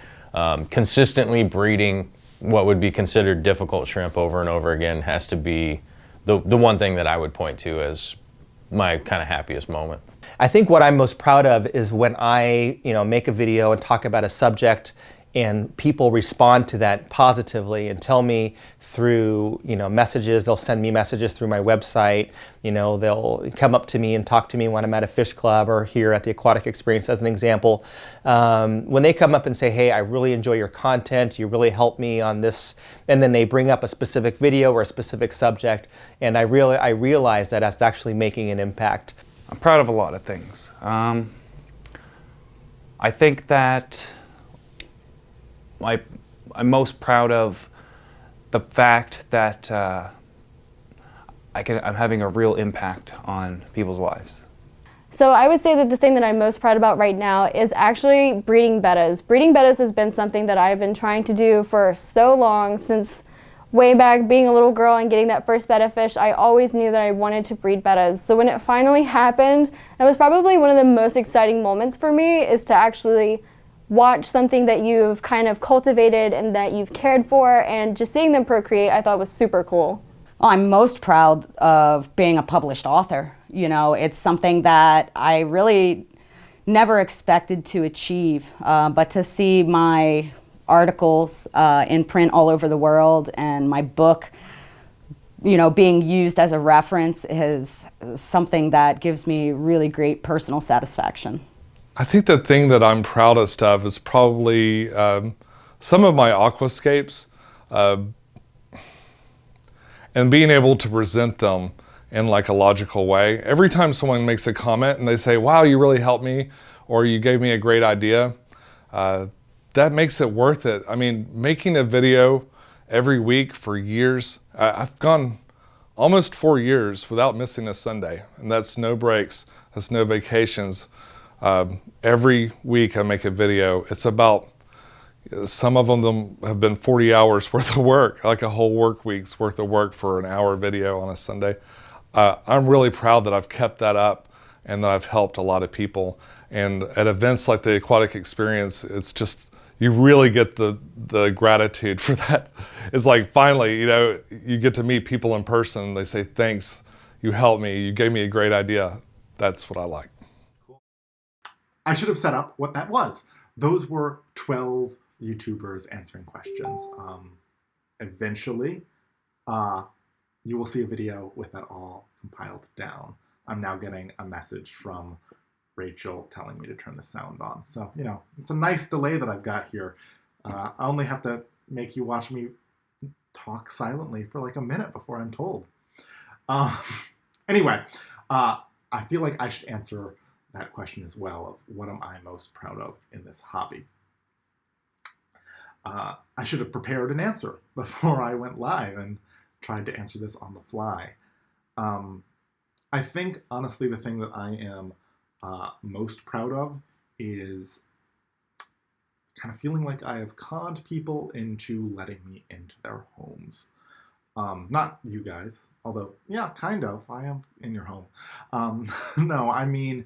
consistently breeding what would be considered difficult shrimp over and over again has to be the one thing that I would point to as my kind of happiest moment. I think what I'm most proud of is when I, make a video and talk about a subject and people respond to that positively and tell me through, messages. They'll send me messages through my website. They'll come up to me and talk to me when I'm at a fish club or here at the Aquatic Experience as an example. When they come up and say, hey, I really enjoy your content, you really helped me on this, and then they bring up a specific video or a specific subject, and I realize that that's actually making an impact. I'm proud of a lot of things. I think that I'm most proud of the fact that I'm having a real impact on people's lives. So I would say that the thing that I'm most proud about right now is actually breeding bettas. Breeding bettas has been something that I've been trying to do for so long, since way back being a little girl and getting that first betta fish. I always knew that I wanted to breed bettas. So when it finally happened, that was probably one of the most exciting moments for me, is to actually watch something that you've kind of cultivated and that you've cared for, and just seeing them procreate, I thought was super cool. Well, I'm most proud of being a published author. It's something that I really never expected to achieve, but to see my articles in print all over the world and my book you know, being used as a reference is something that gives me really great personal satisfaction. I think the thing that I'm proudest of is probably some of my aquascapes and being able to present them in like a logical way. Every time someone makes a comment and they say, wow, you really helped me, or you gave me a great idea, that makes it worth it. I mean, making a video every week for years, I've gone almost 4 years without missing a Sunday, and that's no breaks, that's no vacations. Every week I make a video. It's about, some of them have been 40 hours worth of work, like a whole work week's worth of work for an hour video on a Sunday. I'm really proud that I've kept that up and that I've helped a lot of people. And at events like the Aquatic Experience, it's just, you really get the gratitude for that. It's like, finally, you know, you get to meet people in person and they say, thanks, you helped me, you gave me a great idea. That's what I like. I should have set up what that was. Those were 12 YouTubers answering questions. Eventually, you will see a video with that all compiled down. I'm now getting a message from Rachel telling me to turn the sound on. So, you know, it's a nice delay that I've got here. I only have to make you watch me talk silently for like a minute before I'm told. Anyway, I feel like I should answer that question as well of what am I most proud of in this hobby. I should have prepared an answer before I went live and tried to answer this on the fly. I think, honestly, the thing that I am most proud of is kind of feeling like I have conned people into letting me into their homes. Not you guys, although, yeah, kind of. I am in your home. No, I mean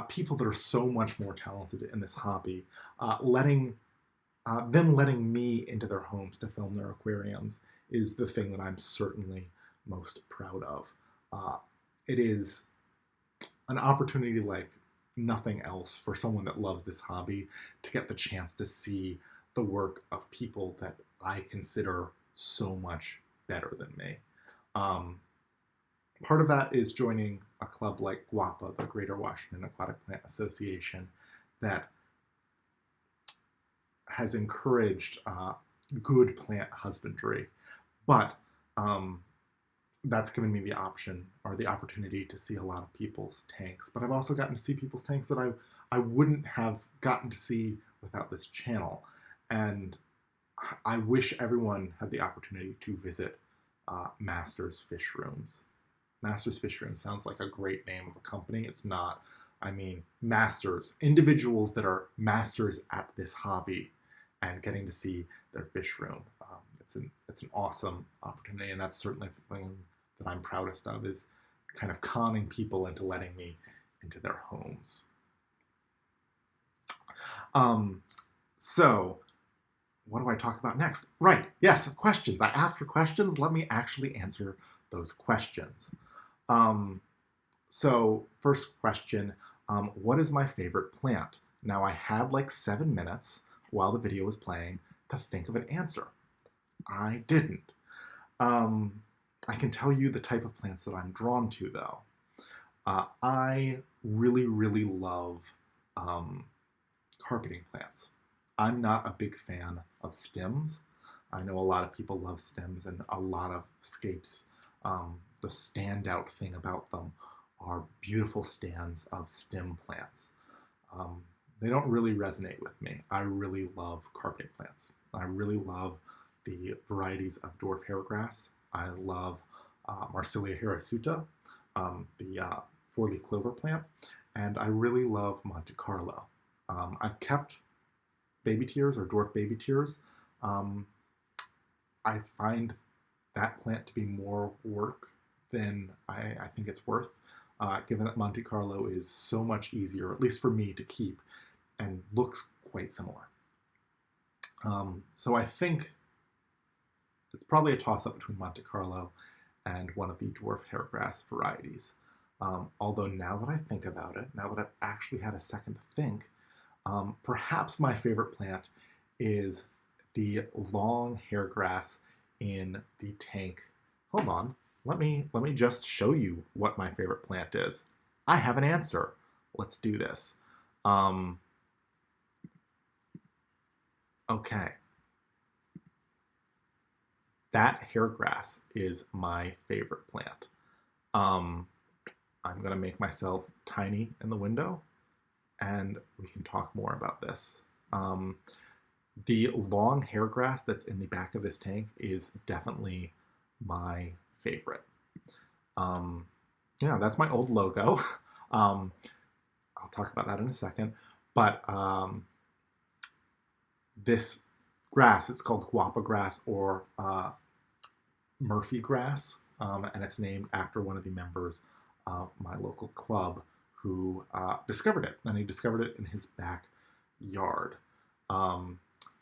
people that are so much more talented in this hobby, letting me into their homes to film their aquariums is the thing that I'm certainly most proud of. It is an opportunity like nothing else for someone that loves this hobby to get the chance to see the work of people that I consider so much better than me. Part of that is joining a club like GWAPA, the Greater Washington Aquatic Plant Association, that has encouraged good plant husbandry. But that's given me the option or the opportunity to see a lot of people's tanks. But I've also gotten to see people's tanks that I wouldn't have gotten to see without this channel. And I wish everyone had the opportunity to visit Masters Fish Rooms. Masters Fish Room sounds like a great name of a company. It's not. I mean, masters, individuals that are masters at this hobby and getting to see their fish room. It's an awesome opportunity, and that's certainly the thing that I'm proudest of, is kind of conning people into letting me into their homes. So what do I talk about next? Right, yes, questions. I asked for questions. Let me actually answer those questions. So first question, what is my favorite plant? Now, I had like 7 minutes while the video was playing to think of an answer. I didn't. I can tell you the type of plants that I'm drawn to, though. I really, really love carpeting plants. I'm not a big fan of stems. I know a lot of people love stems, and a lot of scapes. The standout thing about them are beautiful stands of stem plants. They don't really resonate with me. I really love carpeting plants. I really love the varieties of dwarf hairgrass. I love Marsilia hirasuta, the four-leaf clover plant, and I really love Monte Carlo. I've kept baby tears or dwarf baby tears. I find that plant to be more work than I think it's worth, given that Monte Carlo is so much easier, at least for me, to keep and looks quite similar. So I think it's probably a toss-up between Monte Carlo and one of the dwarf hairgrass varieties. Although now that I think about it, now that I've actually had a second to think, perhaps my favorite plant is the long hairgrass in the tank. Hold on, let me just show you what my favorite plant is. I have an answer. Let's do this. Okay. That hairgrass is my favorite plant. I'm going to make myself tiny in the window, and we can talk more about this. The long hairgrass that's in the back of this tank is definitely my favorite. Yeah, that's my old logo. I'll talk about that in a second. But this grass, it's called guapa grass or Murphy grass, and it's named after one of the members of my local club who discovered it, and he discovered it in his backyard.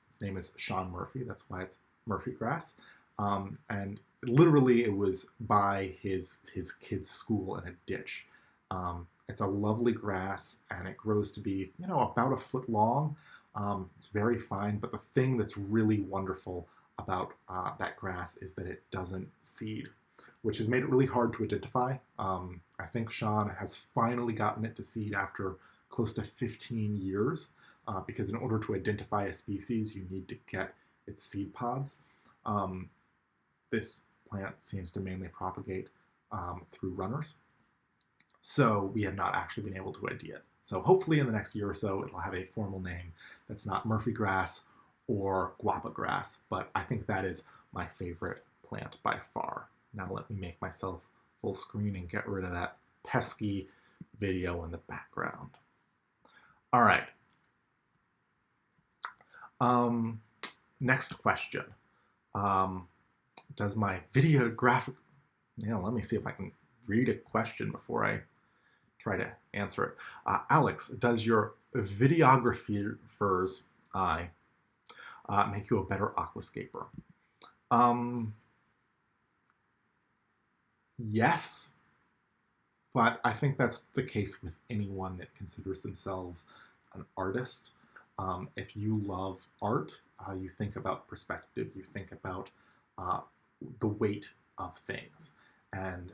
His name is Sean Murphy, that's why it's Murphy grass. And literally it was by his kid's school in a ditch. It's a lovely grass, and it grows to be, about a foot long. It's very fine, but the thing that's really wonderful about that grass is that it doesn't seed, which has made it really hard to identify. I think Sean has finally gotten it to seed after close to 15 years, because in order to identify a species, you need to get its seed pods. This plant seems to mainly propagate through runners, so we have not actually been able to ID it. So hopefully in the next year or so, it'll have a formal name that's not Murphy grass or guapa grass, but I think that is my favorite plant by far. Now let me make myself full screen and get rid of that pesky video in the background. All right. Next question. Does my videographic... let me see if I can read a question before I try to answer it. Alex, does your videographer's eye make you a better aquascaper? Yes, but I think that's the case with anyone that considers themselves an artist. If you love art, you think about perspective, you think about the weight of things, and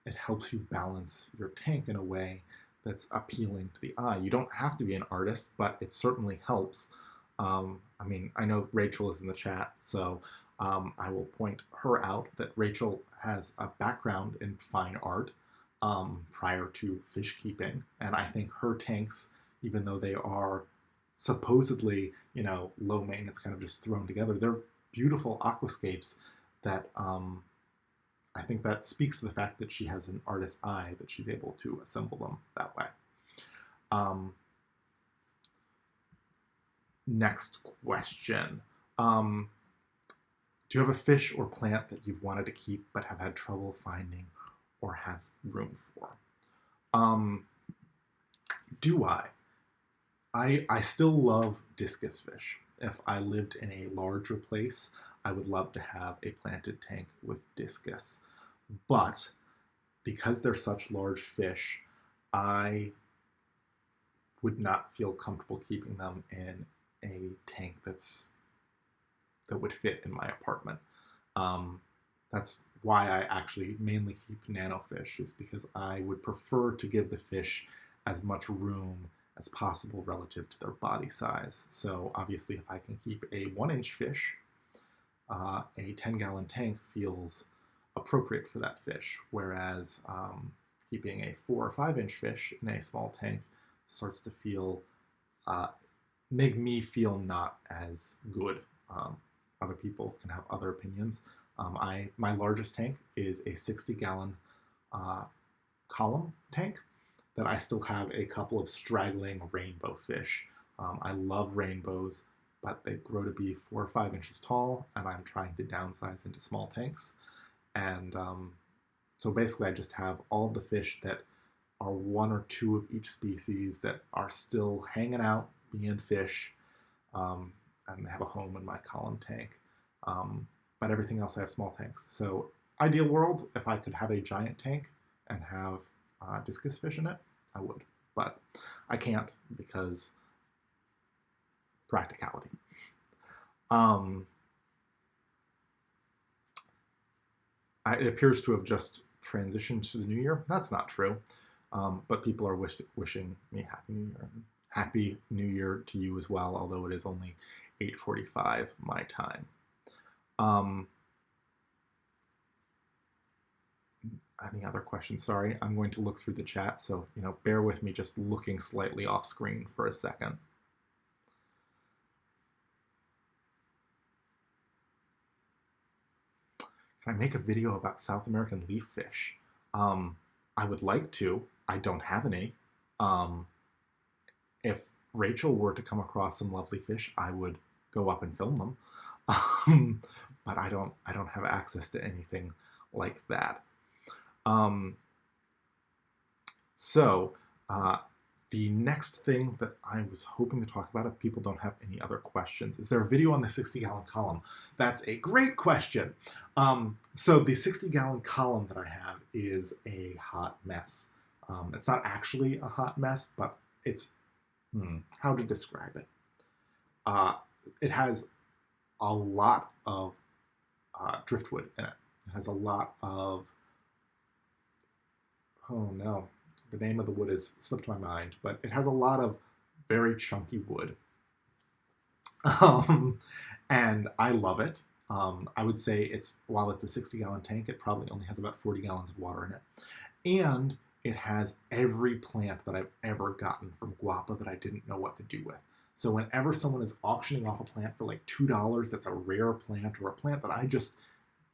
it helps you balance your tank in a way that's appealing to the eye. You don't have to be an artist, but it certainly helps. I mean, I know Rachel is in the chat, so I will point her out that Rachel has a background in fine art prior to fish keeping, and I think her tanks, even though they are supposedly, low maintenance, kind of just thrown together, they're beautiful aquascapes that I think that speaks to the fact that she has an artist's eye, that she's able to assemble them that way. Next question. Do you have a fish or plant that you've wanted to keep but have had trouble finding or have room for? Do I? I still love discus fish. If I lived in a larger place, I would love to have a planted tank with discus. But because they're such large fish, I would not feel comfortable keeping them in a tank that would fit in my apartment. That's why I actually mainly keep nanofish, is because I would prefer to give the fish as much room as possible relative to their body size. So obviously if I can keep a 1-inch fish, a 10-gallon tank feels appropriate for that fish, whereas keeping a 4 or 5-inch fish in a small tank starts to feel, make me feel not as good. Other people can have other opinions. My largest tank is a 60-gallon column tank that I still have a couple of straggling rainbow fish. I love rainbows, but they grow to be 4 or 5 inches tall, and I'm trying to downsize into small tanks. And so basically I just have all the fish that are 1 or 2 of each species that are still hanging out, being fish, and they have a home in my column tank. But everything else I have small tanks. So ideal world, if I could have a giant tank and have discus fish in it, I would. But I can't because practicality. it appears to have just transitioned to the new year. That's not true. But people are wishing me Happy New Year. Happy New Year to you as well, although it is only 8:45 my time. Any other questions? Sorry, I'm going to look through the chat, so bear with me just looking slightly off screen for a second. Can I make a video about South American leaf fish? I would like to. I don't have any. If Rachel were to come across some lovely fish, I would go up and film them. But I don't have access to anything like that. The next thing that I was hoping to talk about, if people don't have any other questions, is there a video on the 60-gallon column? That's a great question. So the 60-gallon column that I have is a hot mess. It's not actually a hot mess, but it's, how to describe it? It has a lot of driftwood in it. It has a lot of, oh no, the name of the wood has slipped my mind, but it has a lot of very chunky wood. And I love it. I would say while it's a 60-gallon tank, it probably only has about 40 gallons of water in it. And it has every plant that I've ever gotten from Guapa that I didn't know what to do with. So whenever someone is auctioning off a plant for like $2, that's a rare plant or a plant that I just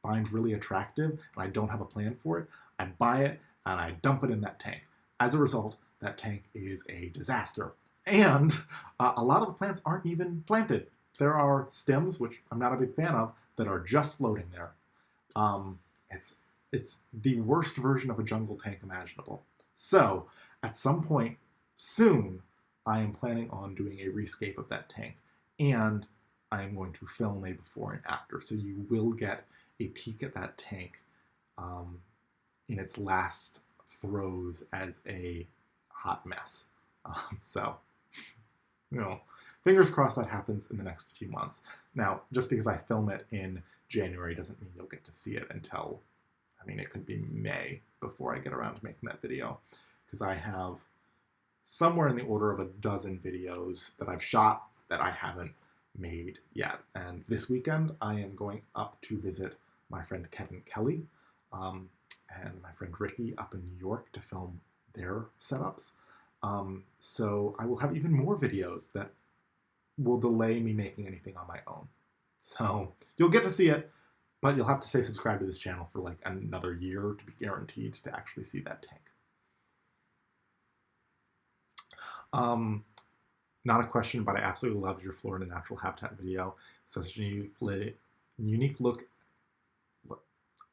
find really attractive and I don't have a plan for it, I buy it and I dump it in that tank. As a result, that tank is a disaster. And a lot of the plants aren't even planted. There are stems, which I'm not a big fan of, that are just floating there. It's the worst version of a jungle tank imaginable. So at some point soon, I am planning on doing a rescape of that tank. And I am going to film a before and after. So you will get a peek at that tank in its last throes as a hot mess. Fingers crossed that happens in the next few months. Now, just because I film it in January doesn't mean you'll get to see it until, it could be May before I get around to making that video, because I have somewhere in the order of a dozen videos that I've shot that I haven't made yet. And this weekend, I am going up to visit my friend Kevin Kelly and my friend Ricky up in New York to film their setups. So I will have even more videos that will delay me making anything on my own. So you'll get to see it, but you'll have to stay subscribed to this channel for like another year to be guaranteed to actually see that tank. Not a question, but I absolutely loved your Florida natural habitat video. Such a unique look.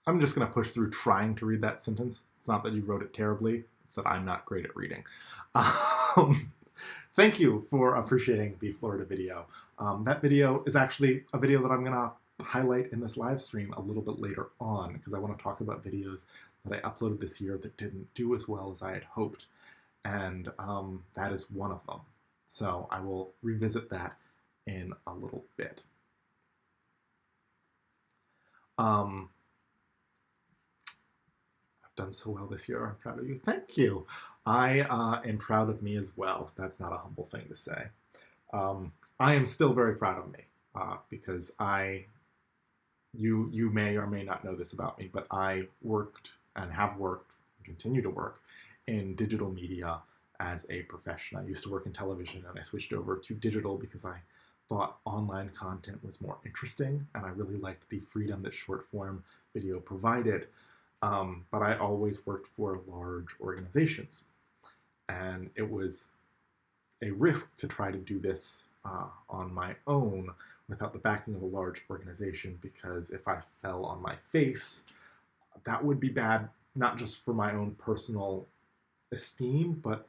I'm just going to push through trying to read that sentence. It's not that you wrote it terribly. It's that I'm not great at reading. Thank you for appreciating the Florida video. That video is actually a video that I'm going to highlight in this live stream a little bit later on, because I want to talk about videos that I uploaded this year that didn't do as well as I had hoped. And that is one of them. So I will revisit that in a little bit. I've done so well this year. I'm proud of you. Thank you. I am proud of me as well. That's not a humble thing to say. I am still very proud of me because you may or may not know this about me, but I worked and have worked and continue to work in digital media as a profession. I used to work in television and I switched over to digital because I thought online content was more interesting and I really liked the freedom that short form video provided. But I always worked for large organizations, and it was a risk to try to do this on my own without the backing of a large organization, because if I fell on my face, that would be bad, not just for my own personal esteem, but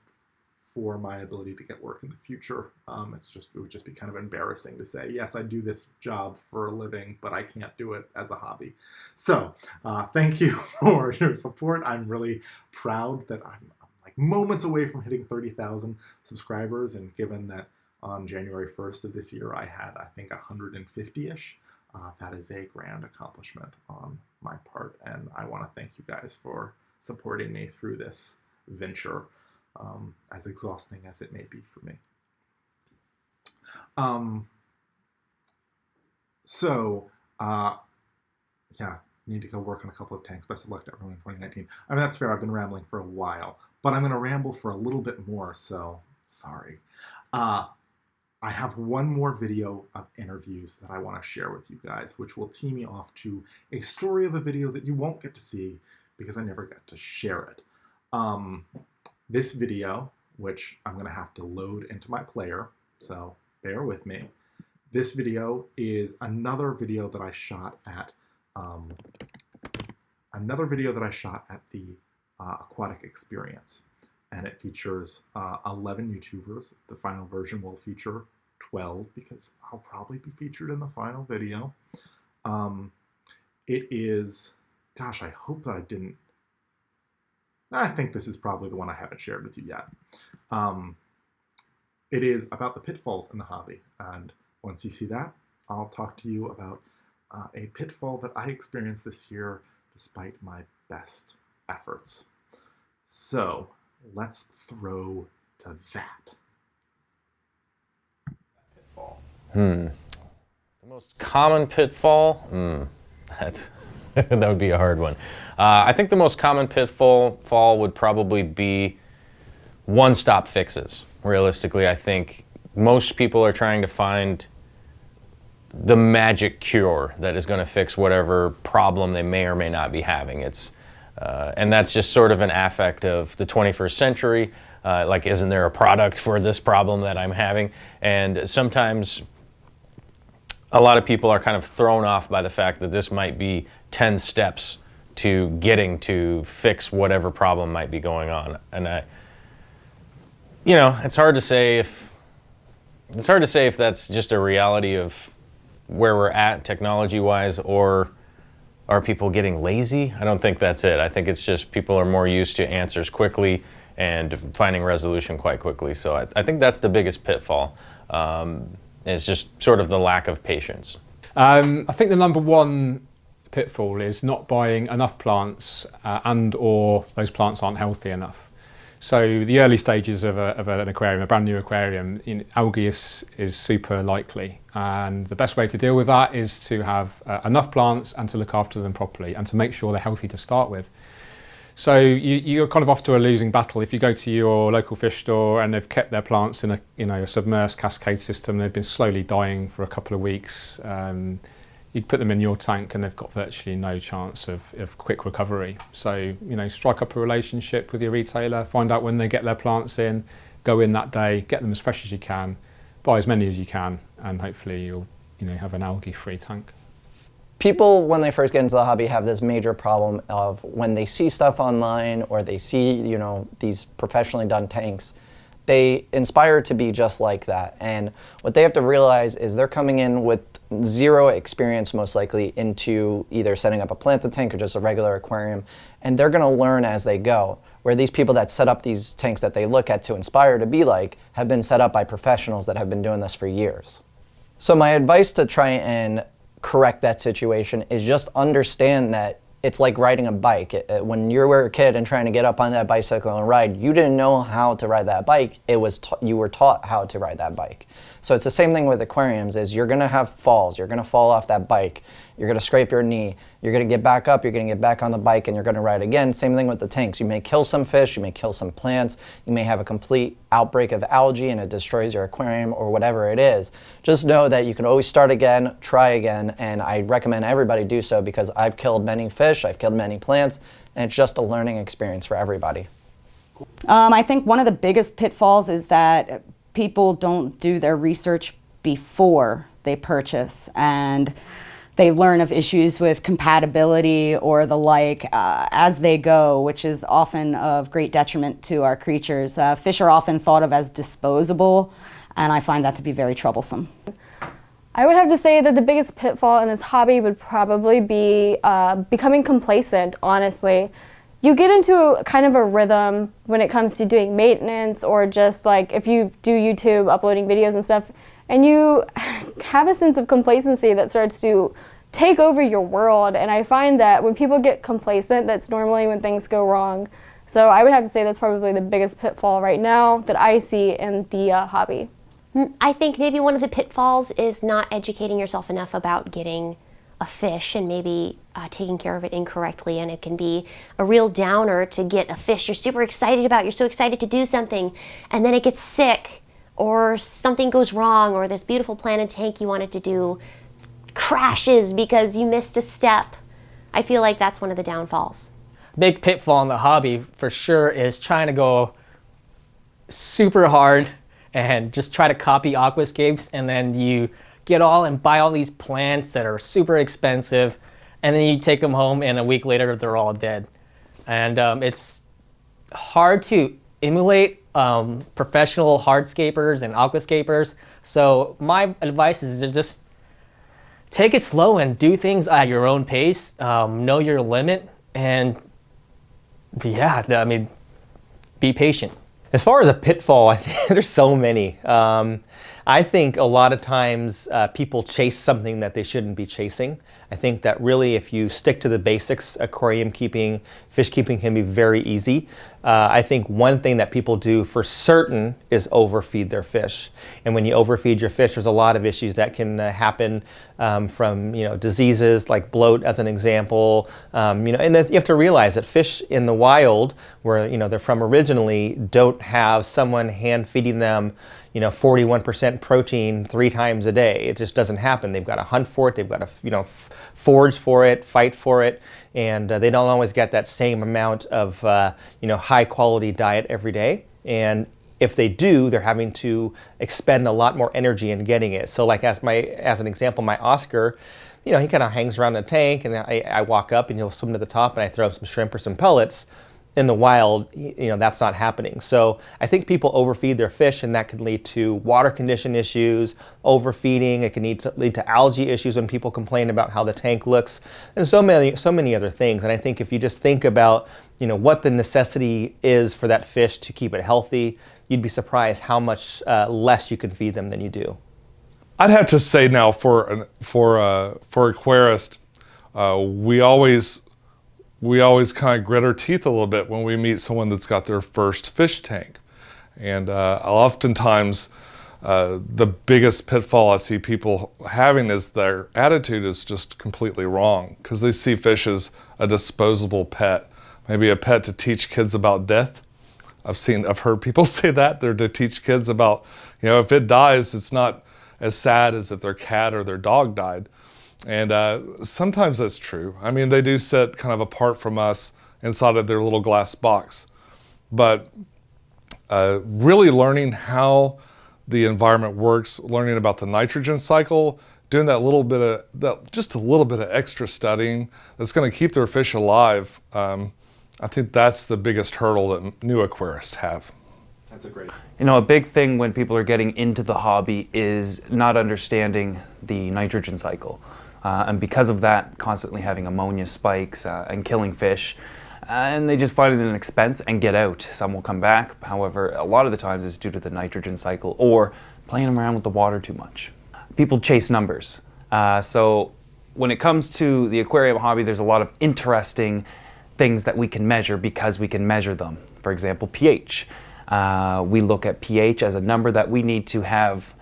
for my ability to get work in the future. It would just be kind of embarrassing to say, yes, I do this job for a living, but I can't do it as a hobby. So thank you for your support. I'm really proud that I'm like moments away from hitting 30,000 subscribers. And given that on January 1st of this year, I had, I think, 150-ish, that is a grand accomplishment on my part, and I want to thank you guys for supporting me through this venture, as exhausting as it may be for me. Yeah, need to go work on a couple of tanks. Best of luck to everyone in 2019. I mean, that's fair. I've been rambling for a while, but I'm going to ramble for a little bit more, so sorry. I have one more video of interviews that I want to share with you guys, which will tee me off to a story of a video that you won't get to see because I never got to share it. This video, which I'm going to have to load into my player, so bear with me. This video is another video that I shot at the Aquatic Experience, and it features 11 YouTubers. The final version will feature 12 because I'll probably be featured in the final video. It is, gosh, I hope that I didn't. I think this is probably the one I haven't shared with you yet. It is about the pitfalls in the hobby, and once you see that, I'll talk to you about a pitfall that I experienced this year despite my best efforts. So let's throw to that. The most common pitfall? That would be a hard one. I think the most common pitfall would probably be one-stop fixes. Realistically, I think most people are trying to find the magic cure that is going to fix whatever problem they may or may not be having. And that's just sort of an affect of the 21st century. Like, isn't there a product for this problem that I'm having? And sometimes a lot of people are kind of thrown off by the fact that this might be 10 steps to getting to fix whatever problem might be going on. And it's hard to say if that's just a reality of where we're at technology-wise, or are people getting lazy? I don't think that's it. I think it's just people are more used to answers quickly and finding resolution quite quickly. So I think that's the biggest pitfall. It's just sort of the lack of patience. I think the number one pitfall is not buying enough plants and/or those plants aren't healthy enough. So the early stages of an aquarium, a brand new aquarium, algae is super likely, and the best way to deal with that is to have enough plants and to look after them properly and to make sure they're healthy to start with. So you're kind of off to a losing battle if you go to your local fish store and they've kept their plants in a submerged cascade system. They've been slowly dying for a couple of weeks. You'd put them in your tank and they've got virtually no chance of quick recovery. So, strike up a relationship with your retailer, find out when they get their plants in, go in that day, get them as fresh as you can, buy as many as you can, and hopefully you'll have an algae-free tank. People, when they first get into the hobby, have this major problem of when they see stuff online or they see, these professionally done tanks, they inspire to be just like that. And what they have to realize is they're coming in with zero experience, most likely, into either setting up a planted tank or just a regular aquarium, and they're going to learn as they go. Where these people that set up these tanks that they look at to inspire to be like have been set up by professionals that have been doing this for years. So my advice to try and correct that situation is just understand that it's like riding a bike. When you were a kid and trying to get up on that bicycle and ride, you didn't know how to ride that bike. You were taught how to ride that bike. So it's the same thing with aquariums, is you're gonna have falls. You're gonna fall off that bike. You're gonna scrape your knee. You're gonna get back up, you're gonna get back on the bike, and you're gonna ride again. Same thing with the tanks. You may kill some fish, you may kill some plants, you may have a complete outbreak of algae and it destroys your aquarium or whatever it is. Just know that you can always start again, try again, and I recommend everybody do so because I've killed many fish, I've killed many plants, and it's just a learning experience for everybody. I think one of the biggest pitfalls is that people don't do their research before they purchase, and they learn of issues with compatibility or the like as they go, which is often of great detriment to our creatures. Fish are often thought of as disposable, and I find that to be very troublesome. I would have to say that the biggest pitfall in this hobby would probably be becoming complacent, honestly. You get into kind of a rhythm when it comes to doing maintenance, or just like if you do YouTube uploading videos and stuff, and you have a sense of complacency that starts to take over your world. And I find that when people get complacent, that's normally when things go wrong. So I would have to say that's probably the biggest pitfall right now that I see in the hobby. I think maybe one of the pitfalls is not educating yourself enough about getting a fish and maybe taking care of it incorrectly, and it can be a real downer to get a fish you're super excited about, you're so excited to do something, and then it gets sick or something goes wrong, or this beautiful plan and tank you wanted to do crashes because you missed a step. I feel like that's one of the downfalls. Big pitfall in the hobby for sure is trying to go super hard and just try to copy aquascapes, and then you get all and buy all these plants that are super expensive, and then you take them home and a week later they're all dead. And it's hard to emulate professional hardscapers and aquascapers. So my advice is to just take it slow and do things at your own pace, know your limit, and yeah, I mean, be patient. As far as a pitfall, I think there's so many. I think a lot of times people chase something that they shouldn't be chasing. I think that really if you stick to the basics, aquarium keeping, fish keeping can be very easy. I think one thing that people do for certain is overfeed their fish. And when you overfeed your fish, there's a lot of issues that can happen from diseases like bloat as an example. And you have to realize that fish in the wild, where they're from originally, don't have someone hand feeding them 41% protein 3 times a day. It just doesn't happen. They've got to hunt for it. They've got to forage for it, fight for it, and they don't always get that same amount of high quality diet every day. And if they do, they're having to expend a lot more energy in getting it. So like as an example, my Oscar, he kind of hangs around the tank, and I walk up and he'll swim to the top, and I throw him some shrimp or some pellets. In the wild, that's not happening. So I think people overfeed their fish, and that could lead to water condition issues, overfeeding. It can lead to algae issues when people complain about how the tank looks, and so many other things. And I think if you just think about what the necessity is for that fish to keep it healthy, you'd be surprised how much less you can feed them than you do. I'd have to say now for aquarists, we always kind of grit our teeth a little bit when we meet someone that's got their first fish tank. And oftentimes the biggest pitfall I see people having is their attitude is just completely wrong, because they see fish as a disposable pet, maybe a pet to teach kids about death. I've heard people say that. They're to teach kids about, if it dies, it's not as sad as if their cat or their dog died. And sometimes that's true. I mean, they do sit kind of apart from us inside of their little glass box. But really learning how the environment works, learning about the nitrogen cycle, doing just a little bit of extra studying that's going to keep their fish alive. I think that's the biggest hurdle that new aquarists have. That's a great. A big thing when people are getting into the hobby is not understanding the nitrogen cycle. And because of that, constantly having ammonia spikes and killing fish. And they just find it an expense and get out. Some will come back. However, a lot of the times it's due to the nitrogen cycle or playing around with the water too much. People chase numbers. So when it comes to the aquarium hobby, there's a lot of interesting things that we can measure because we can measure them. For example, pH. We look at pH as a number that we need to have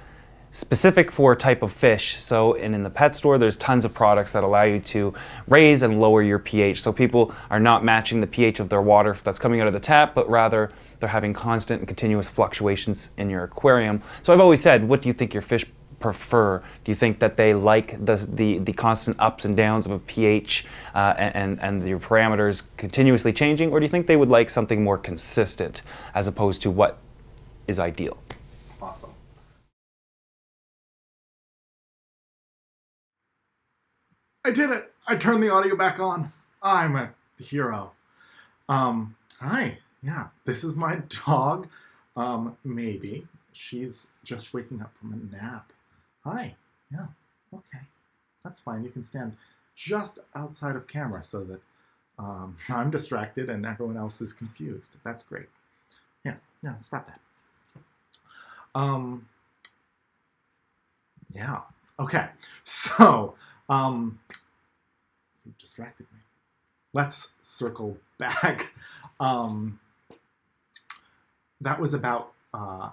specific for a type of fish. So in the pet store, there's tons of products that allow you to raise and lower your pH. So people are not matching the pH of their water that's coming out of the tap, but rather they're having constant and continuous fluctuations in your aquarium. So I've always said, what do you think your fish prefer? Do you think that they like the constant ups and downs of a pH and your parameters continuously changing, or do you think they would like something more consistent as opposed to what is ideal? Awesome. I did it. I turned the audio back on. I'm a hero. Hi. Yeah, this is my dog. Maybe. She's just waking up from a nap. Hi. Yeah. Okay. That's fine. You can stand just outside of camera so that I'm distracted and everyone else is confused. That's great. Yeah. Stop that. Yeah. Okay. So, you distracted me. Let's circle back. That was about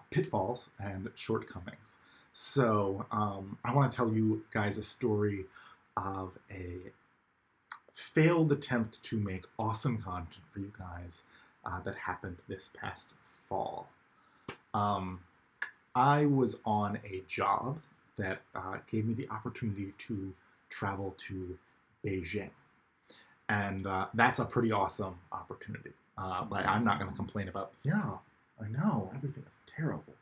pitfalls and shortcomings. So I want to tell you guys a story of a failed attempt to make awesome content for you guys that happened this past fall. I was on a job that gave me the opportunity to travel to Beijing. And that's a pretty awesome opportunity. But I'm not going to complain about, yeah, I know, everything is terrible.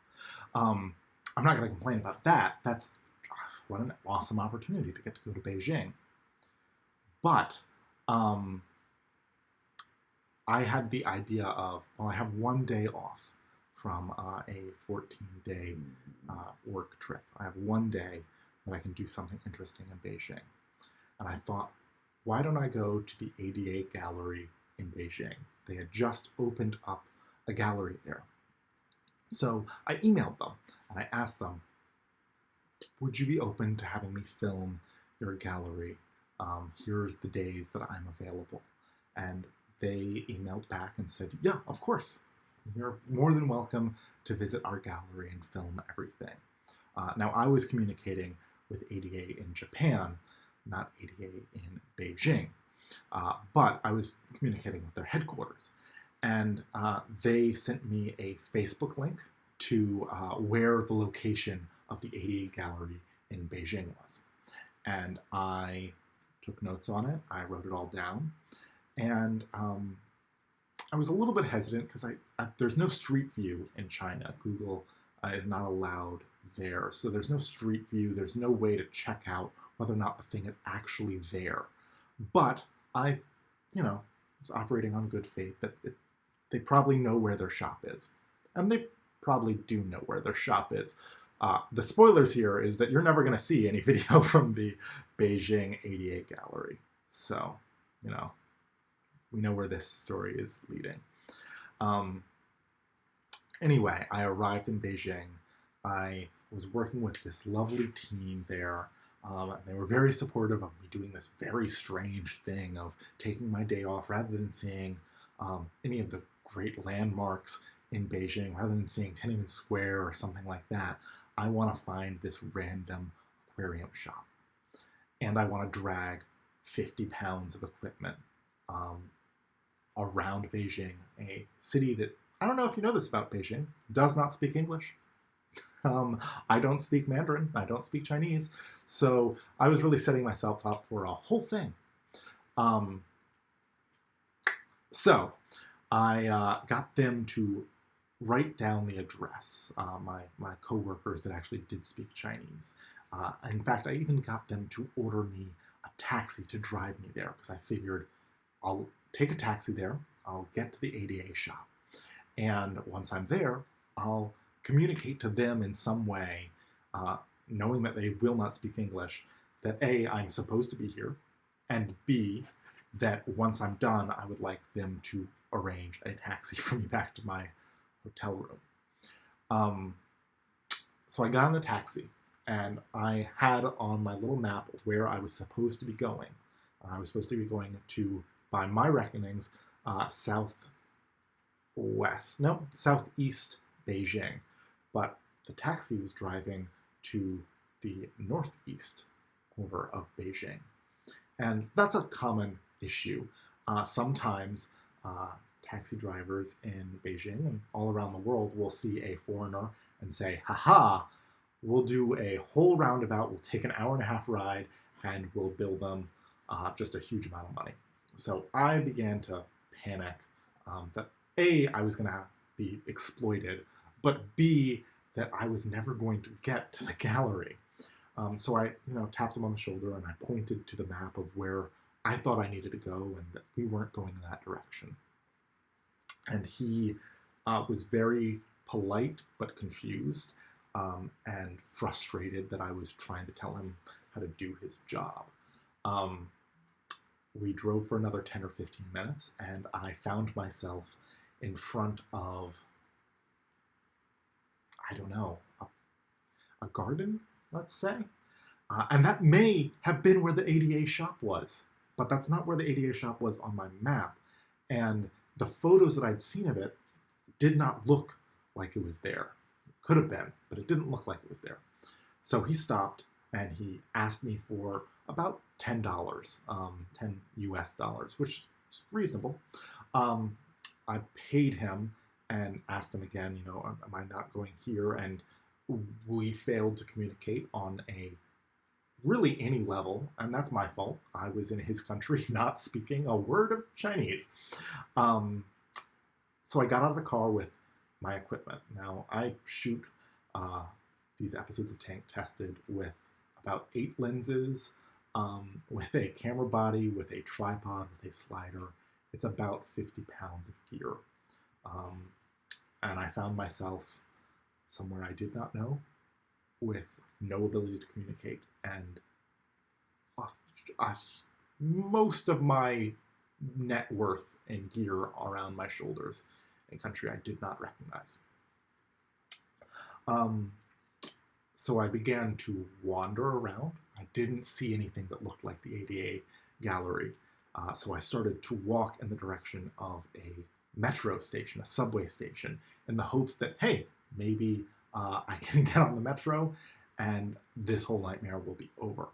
I'm not going to complain about that. That's what an awesome opportunity to get to go to Beijing. But I had the idea of, well, I have one day off from a 14-day work trip. I have one day that I can do something interesting in Beijing. And I thought, why don't I go to the ADA gallery in Beijing? They had just opened up a gallery there. So I emailed them and I asked them, would you be open to having me film your gallery? Here's the days that I'm available. And they emailed back and said, yeah, of course. You're more than welcome to visit our gallery and film everything. Now, I was communicating with ADA in Japan, not ADA in Beijing, but I was communicating with their headquarters. And they sent me a Facebook link to where the location of the ADA gallery in Beijing was. And I took notes on it. I wrote it all down. And I was a little bit hesitant because there's no street view in China. Google is not allowed there. So there's no street view. There's no way to check out whether or not the thing is actually there. But I, was operating on good faith that they probably know where their shop is. And they probably do know where their shop is. The spoilers here is that you're never going to see any video from the Beijing ADA gallery. So, we know where this story is leading. Anyway, I arrived in Beijing. I was working with this lovely team there. And they were very supportive of me doing this very strange thing of taking my day off rather than seeing any of the great landmarks in Beijing, rather than seeing Tiananmen Square or something like that. I want to find this random aquarium shop. And I want to drag 50 pounds of equipment around Beijing, a city that, I don't know if you know this about Beijing, does not speak English. I don't speak Mandarin, I don't speak Chinese, so I was really setting myself up for a whole thing. So I got them to write down the address, my co-workers that actually did speak Chinese. In fact, I even got them to order me a taxi to drive me there, because I figured I'll take a taxi there, I'll get to the ADA shop, and once I'm there, I'll communicate to them in some way, knowing that they will not speak English, that A, I'm supposed to be here, and B, that once I'm done, I would like them to arrange a taxi for me back to my hotel room. So I got in the taxi, and I had on my little map where I was supposed to be going. I was supposed to be going to, by my reckonings, southeast Beijing, but the taxi was driving to the northeast corner of Beijing. And that's a common issue. Sometimes taxi drivers in Beijing and all around the world will see a foreigner and say, haha, we'll do a whole roundabout, we'll take an hour-and-a-half ride, and we'll bill them just a huge amount of money. So I began to panic that A, I was going to be exploited, but B, that I was never going to get to the gallery. So I, tapped him on the shoulder and I pointed to the map of where I thought I needed to go and that we weren't going in that direction. And he was very polite but confused and frustrated that I was trying to tell him how to do his job. We drove for another 10 or 15 minutes and I found myself in front of, I don't know, a garden? let's say. And that may have been where the ADA shop was, but that's not where the ADA shop was on my map. And the photos that I'd seen of it did not look like it was there. It could have been, but it didn't look like it was there. So he stopped and he asked me for about $10, 10 US dollars, which is reasonable. I paid him and asked him again, you know, am I not going here? And we failed to communicate on a really any level, and that's my fault. I was in his country not speaking a word of Chinese. So I got out of the car with my equipment. Now, I shoot these episodes of Tank Tested with about 8 lenses, with a camera body, with a tripod, with a slider. It's about 50 pounds of gear. And I found myself somewhere I did not know, with no ability to communicate, and most of my net worth and gear around my shoulders in a country I did not recognize. So I began to wander around. I didn't see anything that looked like the ADA gallery. So I started to walk in the direction of a metro station, a subway station, in the hopes that, hey, maybe I can get on the metro and this whole nightmare will be over.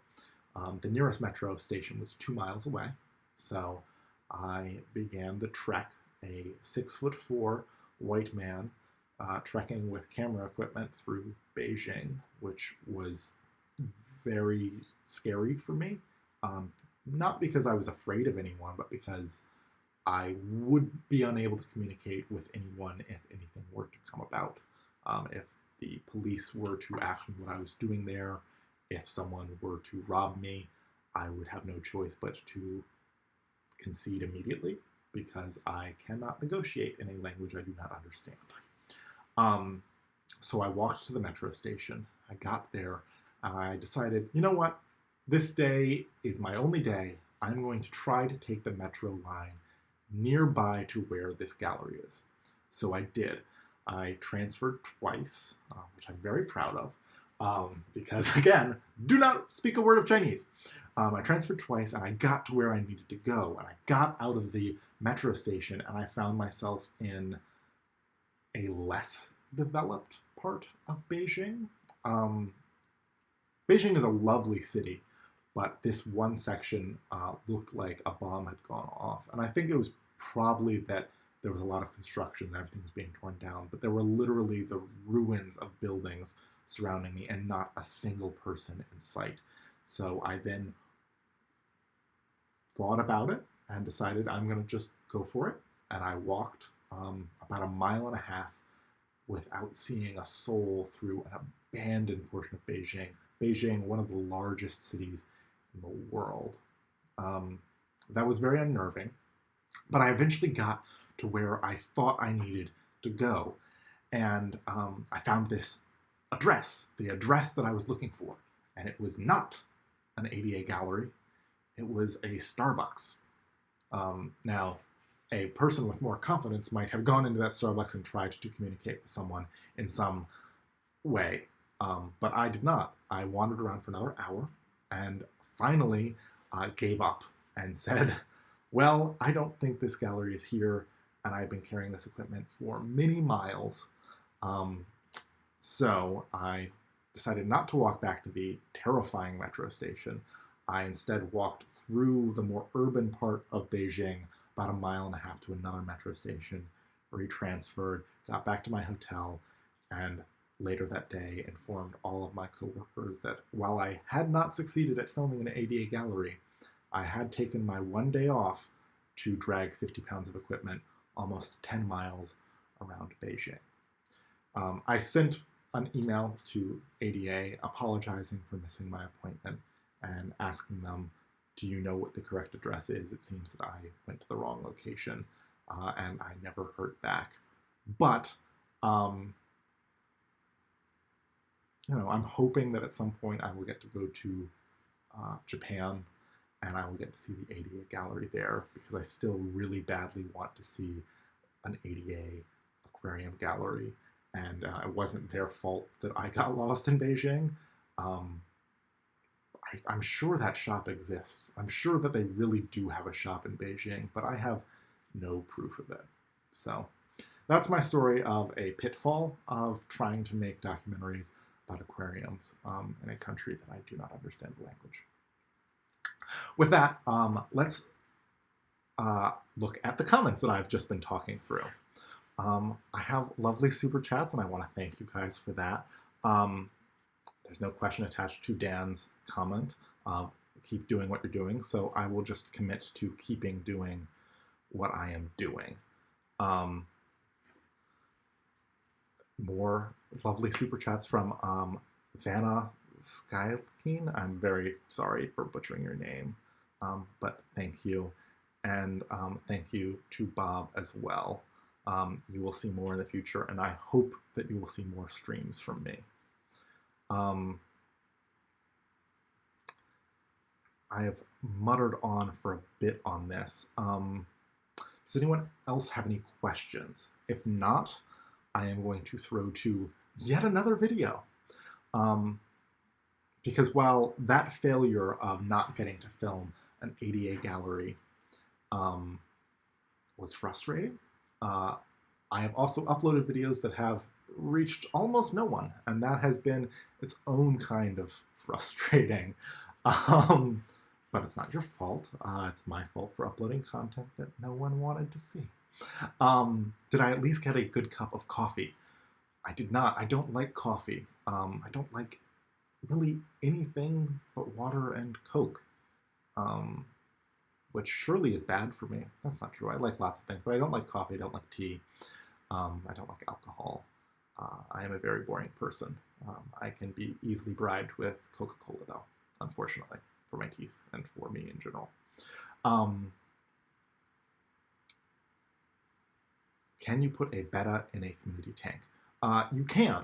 The nearest metro station was 2 miles away, so I began the trek, a 6'4" white man trekking with camera equipment through Beijing, which was very scary for me. Not because I was afraid of anyone, but because I would be unable to communicate with anyone if anything were to come about. If the police were to ask me what I was doing there, if someone were to rob me, I would have no choice but to concede immediately, because I cannot negotiate in a language I do not understand. So I walked to the metro station. I got there, and I decided, you know what? This day is my only day. I'm going to try to take the metro line nearby to where this gallery is. So I did. I transferred twice, which I'm very proud of, because, again, do not speak a word of Chinese. I transferred twice, and I got to where I needed to go. And I got out of the metro station, and I found myself in a less developed part of Beijing. Beijing is a lovely city, but this one section looked like a bomb had gone off. And I think it was probably that there was a lot of construction and everything was being torn down, but there were literally the ruins of buildings surrounding me and not a single person in sight. So I then thought about it and decided I'm going to just go for it. And I walked about 1.5 miles without seeing a soul through an abandoned portion of Beijing. Beijing, one of the largest cities in the world. That was very unnerving, but I eventually got to where I thought I needed to go. And I found this address, the address that I was looking for. And it was not an ADA gallery, it was a Starbucks. Now, a person with more confidence might have gone into that Starbucks and tried to communicate with someone in some way. But I did not. I wandered around for another hour and finally gave up and said, well, I don't think this gallery is here, and I've been carrying this equipment for many miles. So I decided not to walk back to the terrifying metro station. I instead walked through the more urban part of Beijing, about 1.5 miles to another metro station, retransferred, got back to my hotel, and later that day informed all of my coworkers that while I had not succeeded at filming an ADA gallery, I had taken my 1 day off to drag 50 pounds of equipment almost 10 miles around Beijing. I sent an email to ADA apologizing for missing my appointment and asking them, do you know what the correct address is? It seems that I went to the wrong location, and I never heard back. But you know, I'm hoping that at some point I will get to go to Japan, and I will get to see the ADA gallery there, because I still really badly want to see an ADA aquarium gallery. And it wasn't their fault that I got lost in Beijing. I'm sure that shop exists. I'm sure that they really do have a shop in Beijing, but I have no proof of it. So that's my story of a pitfall of trying to make documentaries about aquariums in a country that I do not understand the language. With that, let's look at the comments that I've just been talking through. I have lovely super chats, and I want to thank you guys for that. There's no question attached to Dan's comment. Keep doing what you're doing, so I will just commit to keeping doing what I am doing. More lovely super chats from Vanna Skylkeen. I'm very sorry for butchering your name, but thank you. And thank you to Bob as well. You will see more in the future, and I hope that you will see more streams from me. I have muttered on for a bit on this. Does anyone else have any questions? If not, I am going to throw to yet another video. Because while that failure of not getting to film an ADA gallery was frustrating, I have also uploaded videos that have reached almost no one, and that has been its own kind of frustrating. But it's not your fault. It's my fault for uploading content that no one wanted to see. Did I at least get a good cup of coffee? I did not. I don't like coffee. I don't like really anything but water and Coke, which surely is bad for me. That's not true. I like lots of things, but I don't like coffee. I don't like tea. I don't like alcohol. I am a very boring person. I can be easily bribed with Coca-Cola, though, unfortunately, for my teeth and for me in general. Can you put a betta in a community tank? You can.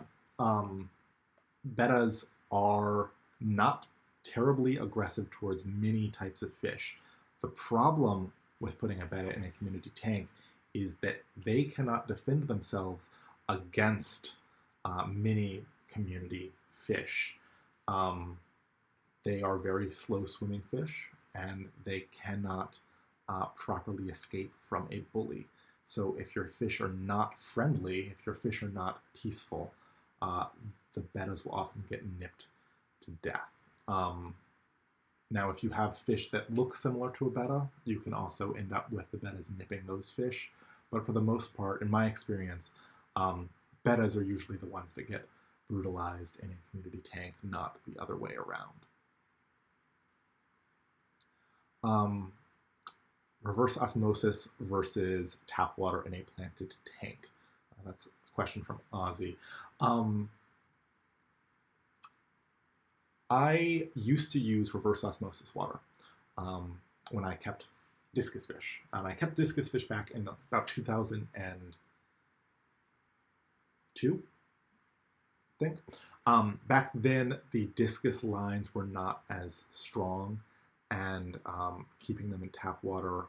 Bettas are not terribly aggressive towards many types of fish. The problem with putting a betta in a community tank is that they cannot defend themselves against many community fish. They are very slow swimming fish, and they cannot properly escape from a bully. So if your fish are not friendly, if your fish are not peaceful, the bettas will often get nipped to death. Now, if you have fish that look similar to a betta, you can also end up with the bettas nipping those fish. But for the most part, in my experience, bettas are usually the ones that get brutalized in a community tank, not the other way around. Reverse osmosis versus tap water in a planted tank. That's a question from Ozzy. I used to use reverse osmosis water when I kept discus fish. And I kept discus fish back in about 2002, I think. Back then, the discus lines were not as strong, and keeping them in tap water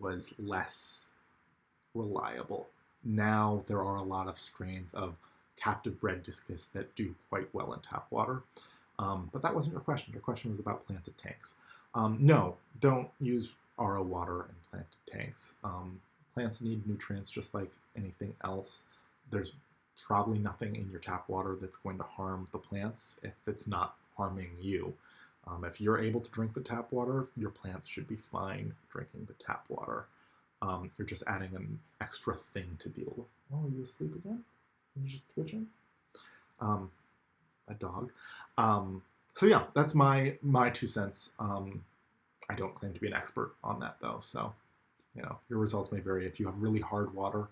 was less reliable. Now there are a lot of strains of captive bred discus that do quite well in tap water. But that wasn't your question. Your question was about planted tanks. No, don't use RO water in planted tanks. Plants need nutrients just like anything else. There's probably nothing in your tap water that's going to harm the plants if it's not harming you. If you're able to drink the tap water, your plants should be fine drinking the tap water. You're just adding an extra thing to deal with. Oh, are you asleep again? Are you just twitching? A dog. So yeah, that's my 2 cents. I don't claim to be an expert on that though, so you know, your results may vary. If you have really hard water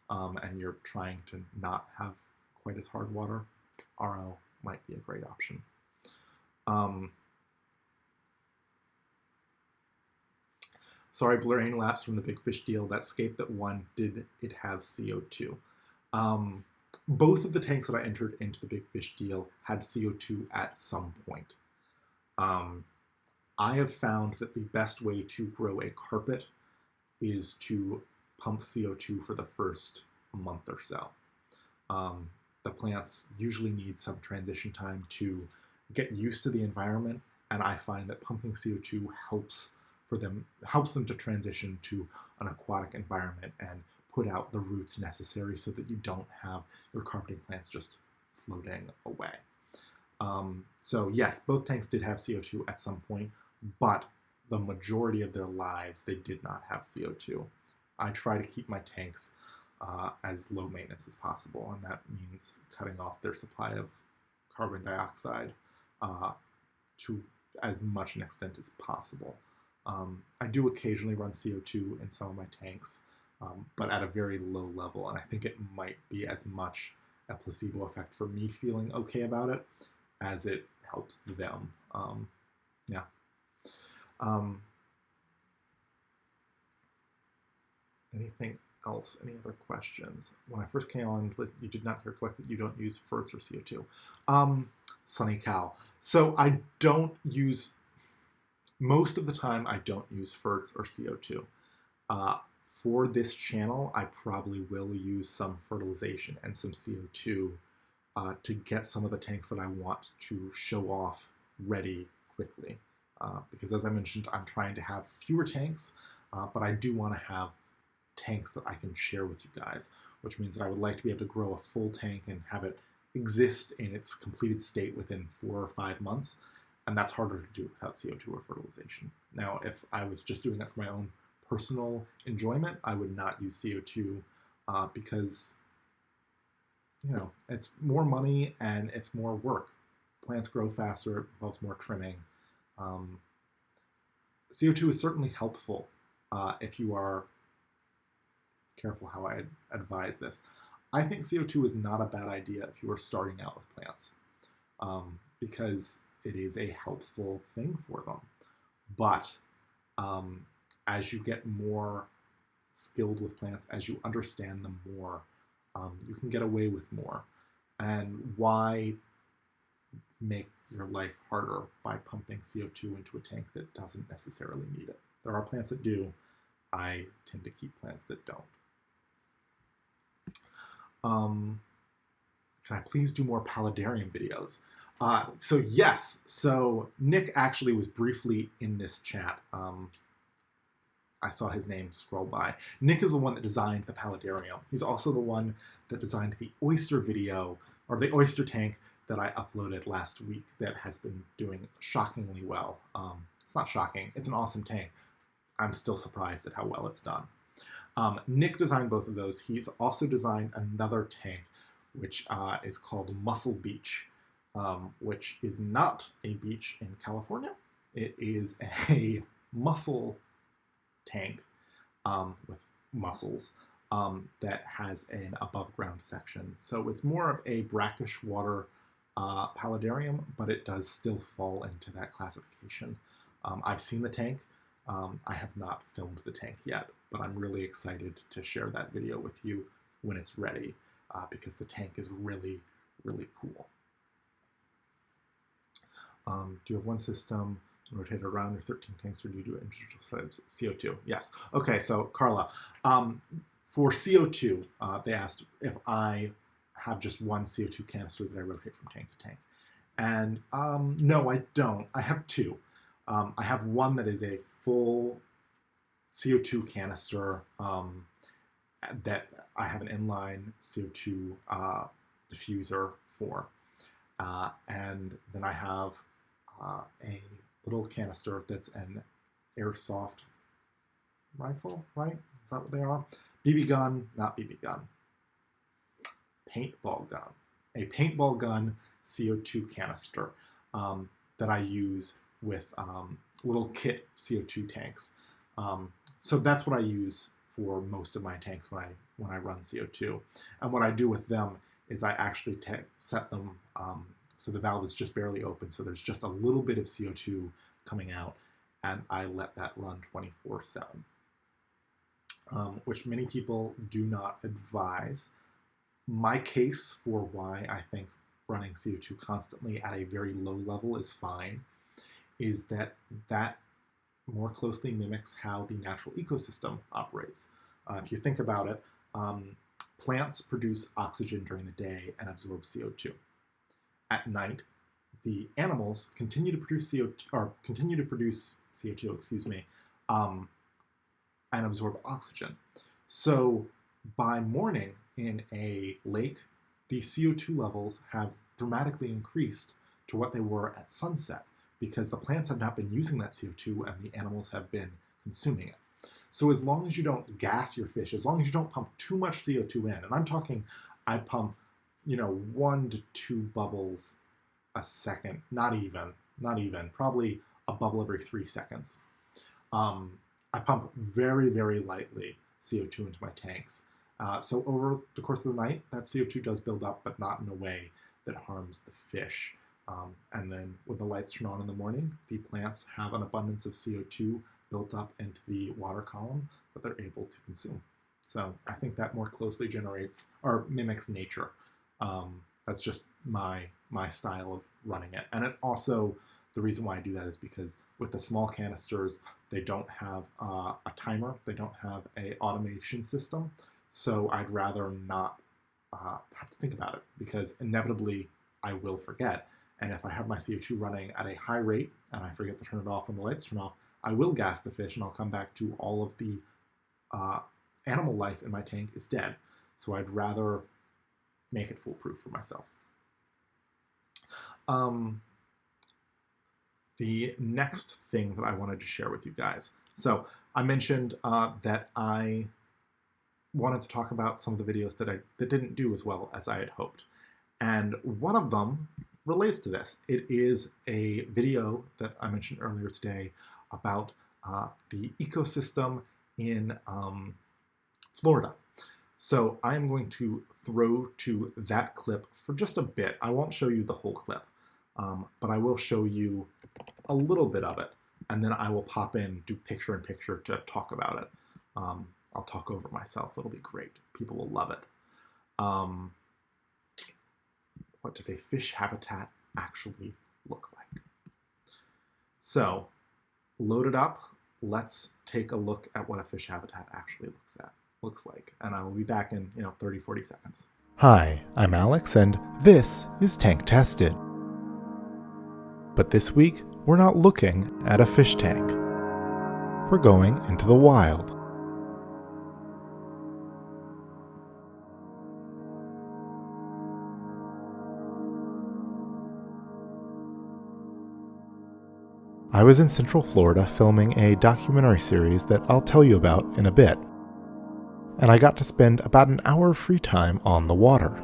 and you're trying to not have quite as hard water, RO might be a great option. Sorry, blurring lapse from the big fish deal. That scape that won, did it have CO2? Both of the tanks that I entered into the big fish deal had CO2 at some point. I have found that the best way to grow a carpet is to pump CO2 for the first month or so. the plants usually need some transition time to get used to the environment, and I find that pumping CO2 helps them to transition to an aquatic environment and put out the roots necessary so that you don't have your carpeting plants just floating away. So yes, both tanks did have CO2 at some point, but the majority of their lives they did not have CO2. I try to keep my tanks as low maintenance as possible, and that means cutting off their supply of carbon dioxide to as much an extent as possible. I do occasionally run CO2 in some of my tanks, but at a very low level, and I think it might be as much a placebo effect for me feeling okay about it as it helps them. Yeah. Anything else? Any other questions? When I first came on, you did not hear correctly that you don't use FERTs or CO2. Sunny Cow. So I don't use, most of the time I don't use FERTs or CO2. For this channel, I probably will use some fertilization and some CO2 to get some of the tanks that I want to show off ready quickly. Because as I mentioned, I'm trying to have fewer tanks, but I do want to have tanks that I can share with you guys, which means that I would like to be able to grow a full tank and have it exist in its completed state within 4 or 5 months, and that's harder to do without CO2 or fertilization. Now, if I was just doing that for my own personal enjoyment, I would not use CO2 because, you know, it's more money and it's more work. Plants grow faster, it involves more trimming. CO2 is certainly helpful if you are careful how I advise this. I think CO2 is not a bad idea if you are starting out with plants because it is a helpful thing for them. But as you get more skilled with plants, as you understand them more, you can get away with more. And why make your life harder by pumping CO2 into a tank that doesn't necessarily need it? There are plants that do. I tend to keep plants that don't. Can I please do more paludarium videos? So yes, so Nick actually was briefly in this chat. I saw his name scroll by. Nick is the one that designed the paludarium. He's also the one that designed the oyster video, or the oyster tank that I uploaded last week that has been doing shockingly well. It's not shocking, it's an awesome tank. I'm still surprised at how well it's done. Nick designed both of those. He's also designed another tank, which is called Mussel Beach, which is not a beach in California. It is a mussel tank with mussels that has an above ground section. So it's more of a brackish water paludarium, but it does still fall into that classification. I've seen the tank. I have not filmed the tank yet, but I'm really excited to share that video with you when it's ready because the tank is really, really cool. Do you have one system rotate around your 13 tanks, or do you do individual CO2? Yes. Okay, so Carla, for CO2, they asked if I have just one CO2 canister that I rotate from tank to tank. And no, I don't. I have two. I have one that is a full CO2 canister that I have an inline CO2 diffuser for. And then I have a little canister that's an airsoft rifle, right? Is that what they are? BB gun, not BB gun. Paintball gun. A paintball gun CO2 canister that I use with little kit CO2 tanks. So that's what I use for most of my tanks when I run CO2. And what I do with them is I actually set them so the valve is just barely open, so there's just a little bit of CO2 coming out, and I let that run 24/7, which many people do not advise. My case for why I think running CO2 constantly at a very low level is fine is that more closely mimics how the natural ecosystem operates. If you think about it, Plants produce oxygen during the day and absorb CO2. At night, the animals continue to produce CO2, and absorb oxygen. So by morning in a lake, the CO2 levels have dramatically increased to what they were at sunset because the plants have not been using that CO2 and the animals have been consuming it. So as long as you don't gas your fish, as long as you don't pump too much CO2 in, and I'm talking, I pump, 1 to 2 bubbles a second, not even, probably a bubble every 3 seconds. I pump very, very lightly CO2 into my tanks. So over the course of the night, that CO2 does build up, but not in a way that harms the fish. And then when the lights turn on in the morning, the plants have an abundance of CO2 built up into the water column that they're able to consume. So I think that more closely mimics nature. That's just my style of running it. And it also, the reason why I do that is because with the small canisters, they don't have a timer, they don't have an automation system. So I'd rather not have to think about it because inevitably I will forget. And if I have my CO2 running at a high rate and I forget to turn it off when the lights turn off, I will gas the fish and I'll come back to all of the animal life in my tank is dead. So I'd rather make it foolproof for myself. The next thing that I wanted to share with you guys. So I mentioned that I wanted to talk about some of the videos that didn't do as well as I had hoped. And one of them relates to this. It is a video that I mentioned earlier today about the ecosystem in Florida. So I'm going to throw to that clip for just a bit. I won't show you the whole clip, but I will show you a little bit of it, and then I will pop in, do picture-in-picture to talk about it. I'll talk over myself. It'll be great. People will love it. What does a fish habitat actually look like? So, load it up. Let's take a look at what a fish habitat actually looks like. And I will be back in 30, 40 seconds. Hi, I'm Alex, and this is Tank Tested. But this week, we're not looking at a fish tank. We're going into the wild. I was in Central Florida filming a documentary series that I'll tell you about in a bit. And I got to spend about an hour of free time on the water.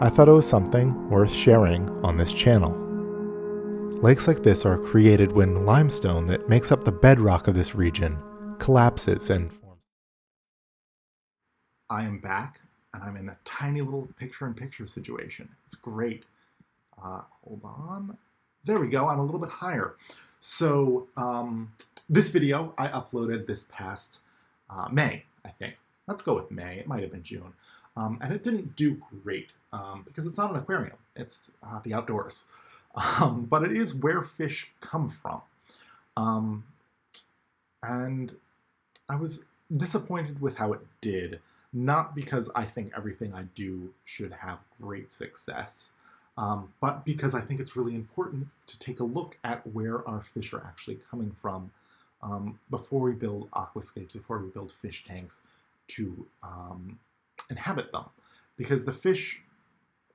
I thought it was something worth sharing on this channel. Lakes like this are created when limestone that makes up the bedrock of this region collapses and forms. I am back, and I'm in a tiny little picture-in-picture situation. It's great. Hold on. There we go. I'm a little bit higher. So this video I uploaded this past May, I think. Let's go with May. It might have been June. And it didn't do great because it's not an aquarium. It's the outdoors. But it is where fish come from. And I was disappointed with how it did, not because I think everything I do should have great success, but because I think it's really important to take a look at where our fish are actually coming from before we build aquascapes, before we build fish tanks to inhabit them. Because the fish,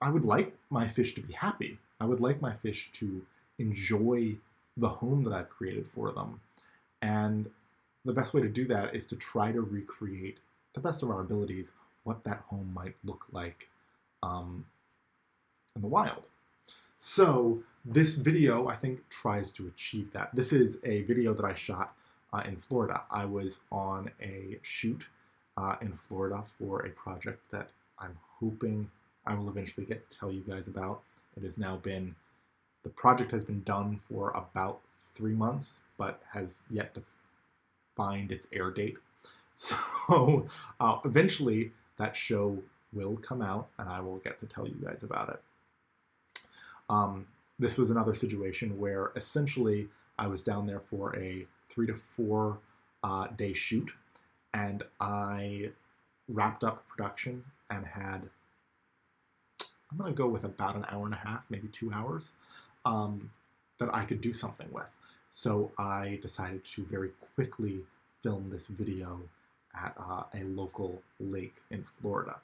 I would like my fish to be happy. I would like my fish to enjoy the home that I've created for them. And the best way to do that is to try to recreate, the best of our abilities, what that home might look like in the wild. So this video, I think, tries to achieve that. This is a video that I shot in Florida. I was on a shoot in Florida for a project that I'm hoping I will eventually get to tell you guys about. It has now been, the project has been done for about 3 months, but has yet to find its air date. So eventually that show will come out and I will get to tell you guys about it. This was another situation where essentially I was down there for a 3 to 4 day shoot, and I wrapped up production and had, I'm going to go with about an hour and a half, maybe 2 hours, that I could do something with. So I decided to very quickly film this video at a local lake in Florida.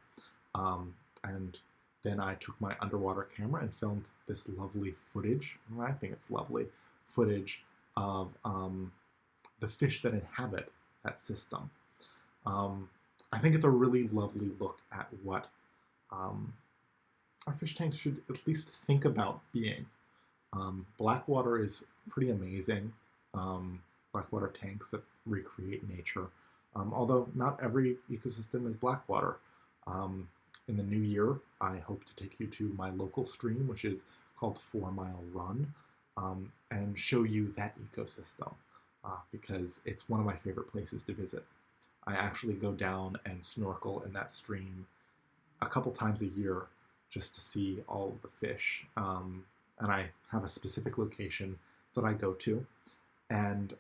And then I took my underwater camera and filmed this lovely footage, and I think it's lovely, footage of the fish that inhabit that system. I think it's a really lovely look at what our fish tanks should at least think about being. Blackwater is pretty amazing. Blackwater tanks that recreate nature. Although not every ecosystem is blackwater. In the new year, I hope to take you to my local stream, which is called 4 Mile Run, and show you that ecosystem, because it's one of my favorite places to visit. I actually go down and snorkel in that stream a couple times a year just to see all of the fish. And I have a specific location that I go to. And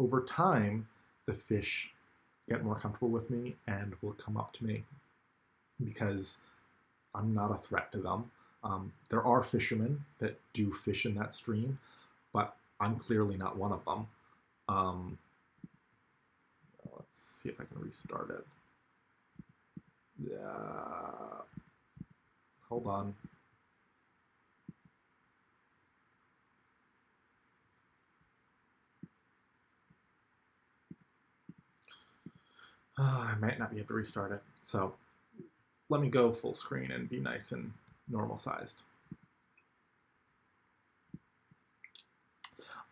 over time, the fish get more comfortable with me and will come up to me because I'm not a threat to them. There are fishermen that do fish in that stream, but I'm clearly not one of them. Let's see if I can restart it. Hold on. I might not be able to restart it, so let me go full screen and be nice and normal sized.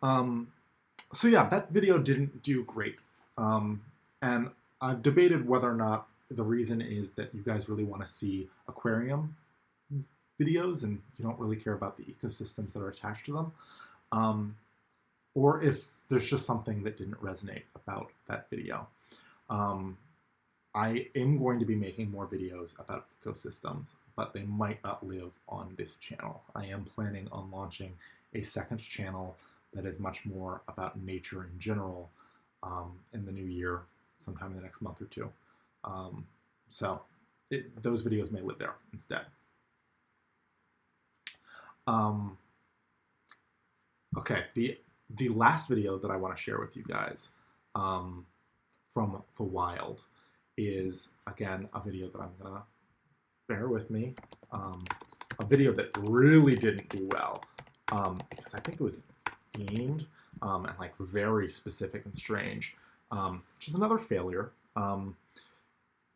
So yeah, that video didn't do great, and I've debated whether or not the reason is that you guys really want to see aquarium videos and you don't really care about the ecosystems that are attached to them, or if there's just something that didn't resonate about that video. I am going to be making more videos about ecosystems, but they might not live on this channel. I am planning on launching a second channel that is much more about nature in general in the new year, sometime in the next month or two. So those videos may live there instead. Okay, the last video that I want to share with you guys from the wild is, again, a video that I'm gonna, bear with me, a video that really didn't do well, because I think it was themed and like very specific and strange, which is another failure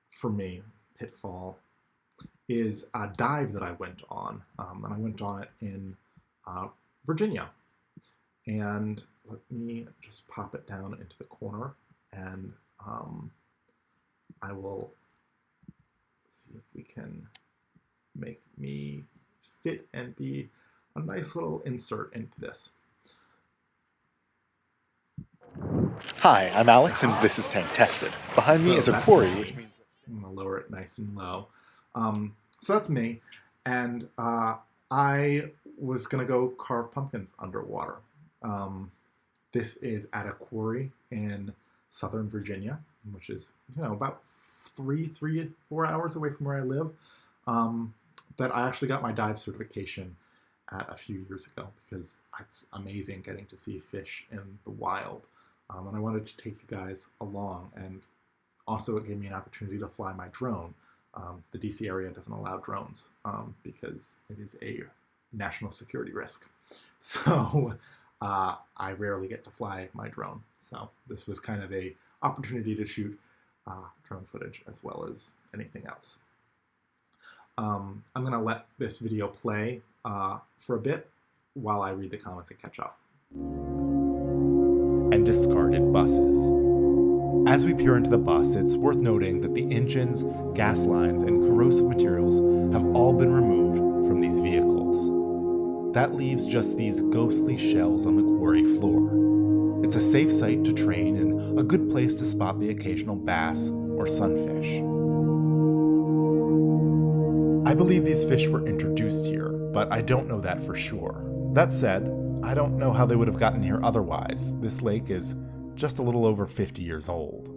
for me. Pitfall is a dive that I went on, and I went on it in Virginia. And let me just pop it down into the corner, and I will see if we can make me fit and be a nice little insert into this. Hi, I'm Alex, and this is Tank Tested. Behind me is a quarry, which means I'm going to lower it nice and low. So that's me, and I was going to go carve pumpkins underwater. This is at a quarry in southern Virginia, which is, you know, about 3 to 4 hours away from where I live, that I actually got my dive certification at a few years ago, because it's amazing getting to see fish in the wild. And I wanted to take you guys along, and also it gave me an opportunity to fly my drone. The DC area doesn't allow drones because it is a national security risk. So I rarely get to fly my drone. So this was kind of a opportunity to shoot drone footage as well as anything else. I'm going to let this video play for a bit while I read the comments and catch up. and discarded buses. As we peer into the bus, it's worth noting that the engines, gas lines, and corrosive materials have all been removed from these vehicles. That leaves just these ghostly shells on the quarry floor. It's a safe site to train and a good place to spot the occasional bass or sunfish. I believe these fish were introduced here, but I don't know that for sure. That said, I don't know how they would have gotten here otherwise. This lake is just a little over 50 years old.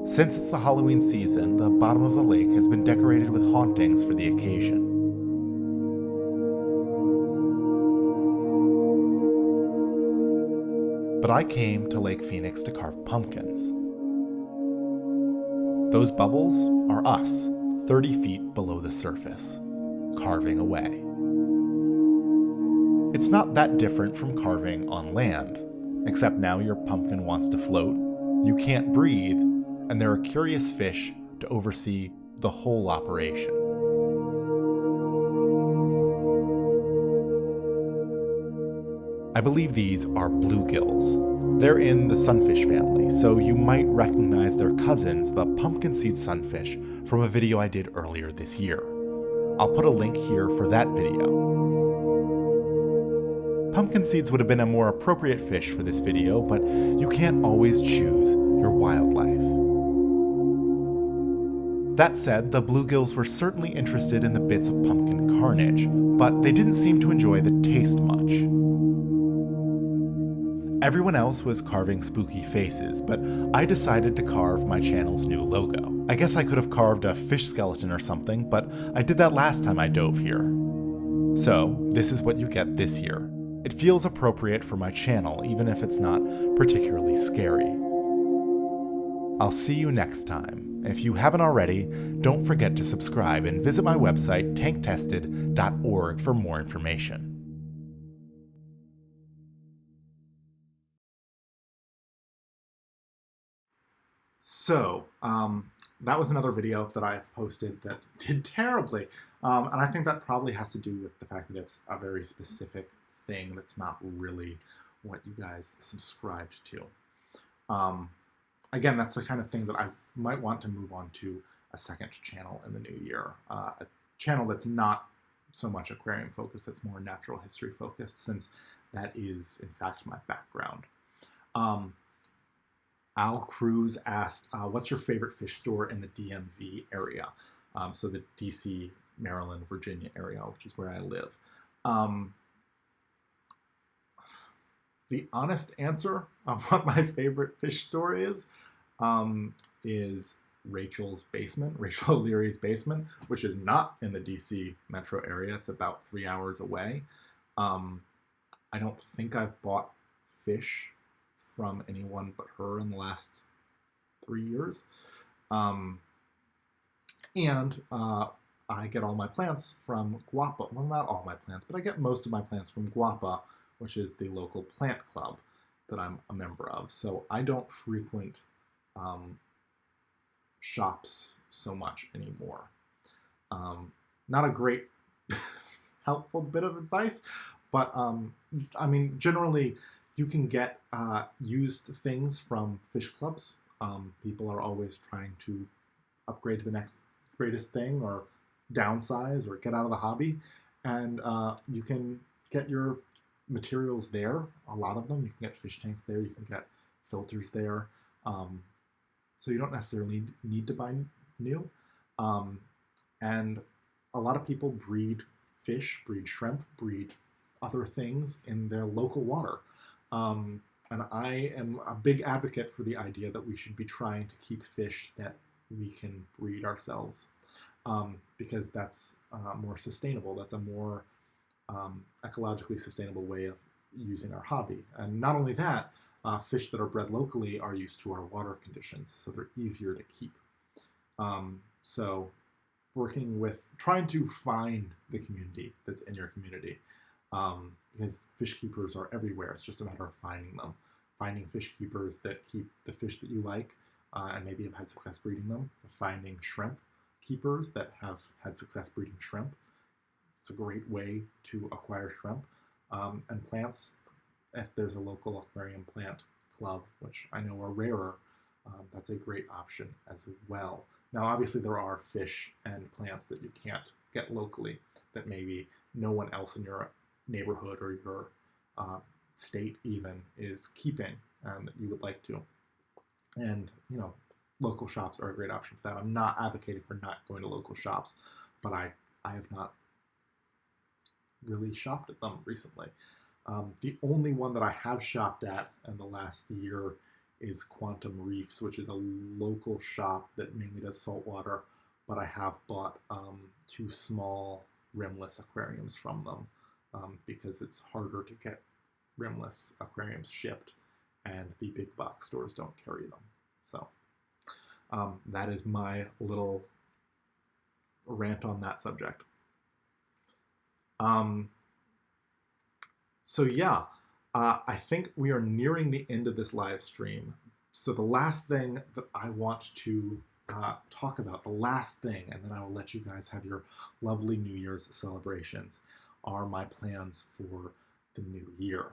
Since it's the Halloween season, the bottom of the lake has been decorated with hauntings for the occasion. But I came to Lake Phoenix to carve pumpkins. Those bubbles are us, 30 feet below the surface, carving away. It's not that different from carving on land, except now your pumpkin wants to float, you can't breathe, and there are curious fish to oversee the whole operation. I believe these are bluegills. They're in the sunfish family, so you might recognize their cousins, the pumpkin seed sunfish, from a video I did earlier this year. I'll put a link here for that video. Pumpkin seeds would have been a more appropriate fish for this video, but you can't always choose your wildlife. That said, the bluegills were certainly interested in the bits of pumpkin carnage, but they didn't seem to enjoy the taste much. Everyone else was carving spooky faces, but I decided to carve my channel's new logo. I guess I could have carved a fish skeleton or something, but I did that last time I dove here. So, this is what you get this year. It feels appropriate for my channel, even if it's not particularly scary. I'll see you next time. If you haven't already, don't forget to subscribe and visit my website, tanktested.org, for more information. So, that was another video that I posted that did terribly. And I think that probably has to do with the fact that it's a very specific thing that's not really what you guys subscribed to. Again, that's the kind of thing that I might want to move on to a second channel in the new year. A channel that's not so much aquarium focused, it's more natural history focused, since that is, in fact, my background. Al Cruz asked, what's your favorite fish store in the DMV area? So the DC, Maryland, Virginia area, which is where I live. The honest answer of what my favorite fish store is Rachel's basement, Rachel O'Leary's basement, which is not in the DC metro area. It's about 3 hours away. I don't think I've bought fish from anyone but her in the last 3 years. I get all my plants from Guapa. Well, not all my plants, but I get most of my plants from Guapa, which is the local plant club that I'm a member of. So I don't frequent shops so much anymore. Not a great helpful bit of advice, but I mean, generally you can get used things from fish clubs. People are always trying to upgrade to the next greatest thing or downsize or get out of the hobby, and you can get your materials there, a lot of them. You can get fish tanks there, you can get filters there, so you don't necessarily need to buy new. And a lot of people breed fish, breed shrimp, breed other things in their local water. And I am a big advocate for the idea that we should be trying to keep fish that we can breed ourselves, because that's more sustainable. That's a more ecologically sustainable way of using our hobby. And not only that, fish that are bred locally are used to our water conditions, so they're easier to keep. So working with, trying to find the community that's in your community, because fish keepers are everywhere. It's just a matter of finding them. Finding fish keepers that keep the fish that you like and maybe have had success breeding them. Finding shrimp keepers that have had success breeding shrimp. It's a great way to acquire shrimp. And plants, if there's a local aquarium plant club, which I know are rarer, that's a great option as well. Now, obviously, there are fish and plants that you can't get locally that maybe no one else in your neighborhood or your state even is keeping that you would like to. And, you know, local shops are a great option for that. I'm not advocating for not going to local shops, but I have not really shopped at them recently. The only one that I have shopped at in the last year is Quantum Reefs, which is a local shop that mainly does saltwater, but I have bought 2 small rimless aquariums from them because it's harder to get rimless aquariums shipped, and the big box stores don't carry them. So that is my little rant on that subject. So yeah, I think we are nearing the end of this live stream. So the last thing that I want to talk about, the last thing, and then I will let you guys have your lovely New Year's celebrations, are my plans for the new year.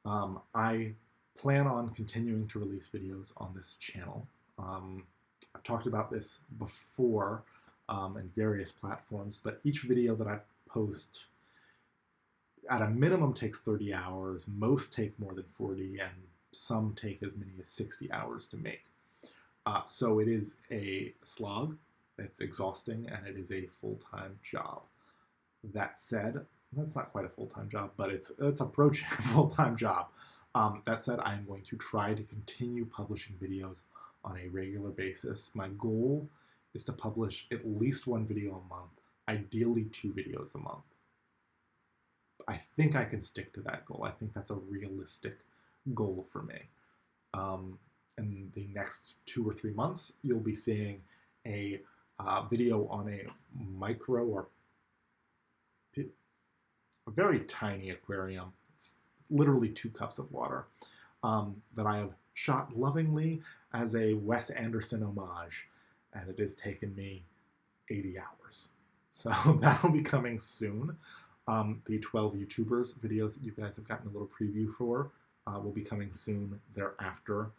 I plan on continuing to release videos on this channel. I've talked about this before in various platforms, but each video that I post at a minimum takes 30 hours, most take more than 40, and some take as many as 60 hours to make. So it is a slog, it's exhausting, and it is a full-time job. That said, that's not quite a full-time job, but it's approaching a full-time job. That said, I'm going to try to continue publishing videos on a regular basis. My goal is to publish at least 1 video a month, ideally 2 videos a month. I think I can stick to that goal. I think that's a realistic goal for me. In the next 2 or 3 months, you'll be seeing a video on a micro or a very tiny aquarium. It's literally 2 cups of water that I have shot lovingly as a Wes Anderson homage, and it has taken me 80 hours. So that'll be coming soon. The 12 YouTubers videos that you guys have gotten a little preview for will be coming soon thereafter.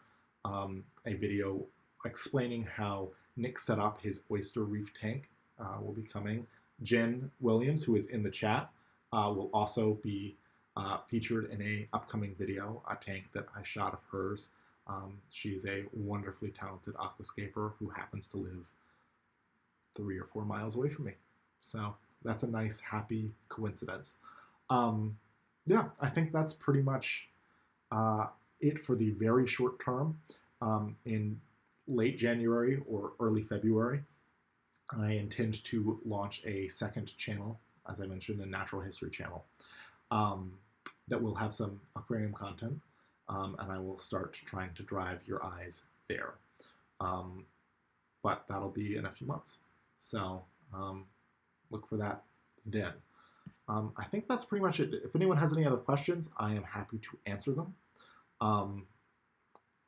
A video explaining how Nick set up his oyster reef tank will be coming. Jen Williams, who is in the chat, will also be featured in an upcoming video, a tank that I shot of hers. She's a wonderfully talented aquascaper who happens to live 3 or 4 miles away from me. So that's a nice, happy coincidence. Yeah, I think that's pretty much it for the very short term. In late January or early February, I intend to launch a second channel, as I mentioned, a natural history channel, that will have some aquarium content, and I will start trying to drive your eyes there. But that'll be in a few months. So look for that then. I think that's pretty much it. If anyone has any other questions, I am happy to answer them.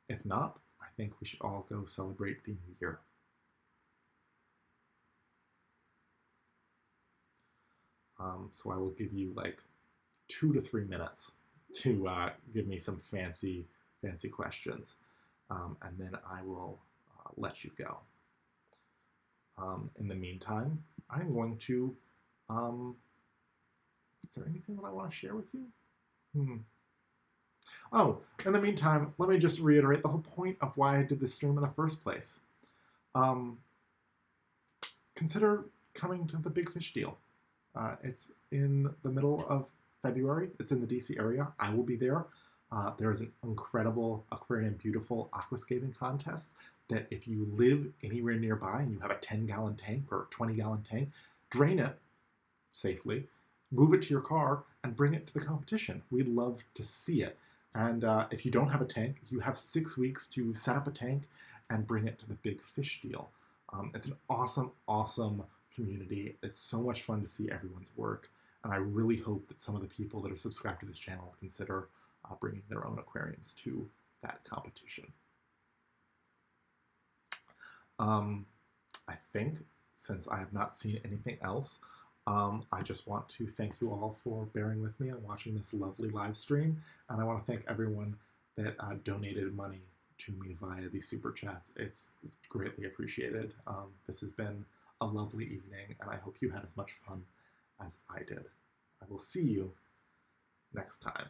If not, I think we should all go celebrate the new year. So I will give you like 2 to 3 minutes to give me some fancy questions, and then I will let you go. In the meantime, I'm going to, is there anything that I want to share with you? Oh, in the meantime, let me just reiterate the whole point of why I did this stream in the first place. Consider coming to the Big Fish deal. It's in the middle of February. It's in the DC area. I will be there. There's an incredible Aquarium Beautiful aquascaping contest that if you live anywhere nearby and you have a 10-gallon tank or 20-gallon tank, drain it safely, move it to your car, and bring it to the competition. We'd love to see it. And if you don't have a tank, you have 6 weeks to set up a tank and bring it to the Big Fish deal. It's an awesome, awesome community. It's so much fun to see everyone's work. And I really hope that some of the people that are subscribed to this channel consider bringing their own aquariums to that competition. I think, since I have not seen anything else, I just want to thank you all for bearing with me and watching this lovely live stream. And I want to thank everyone that donated money to me via the super chats. It's greatly appreciated. This has been a lovely evening, and I hope you had as much fun as I did. I will see you next time.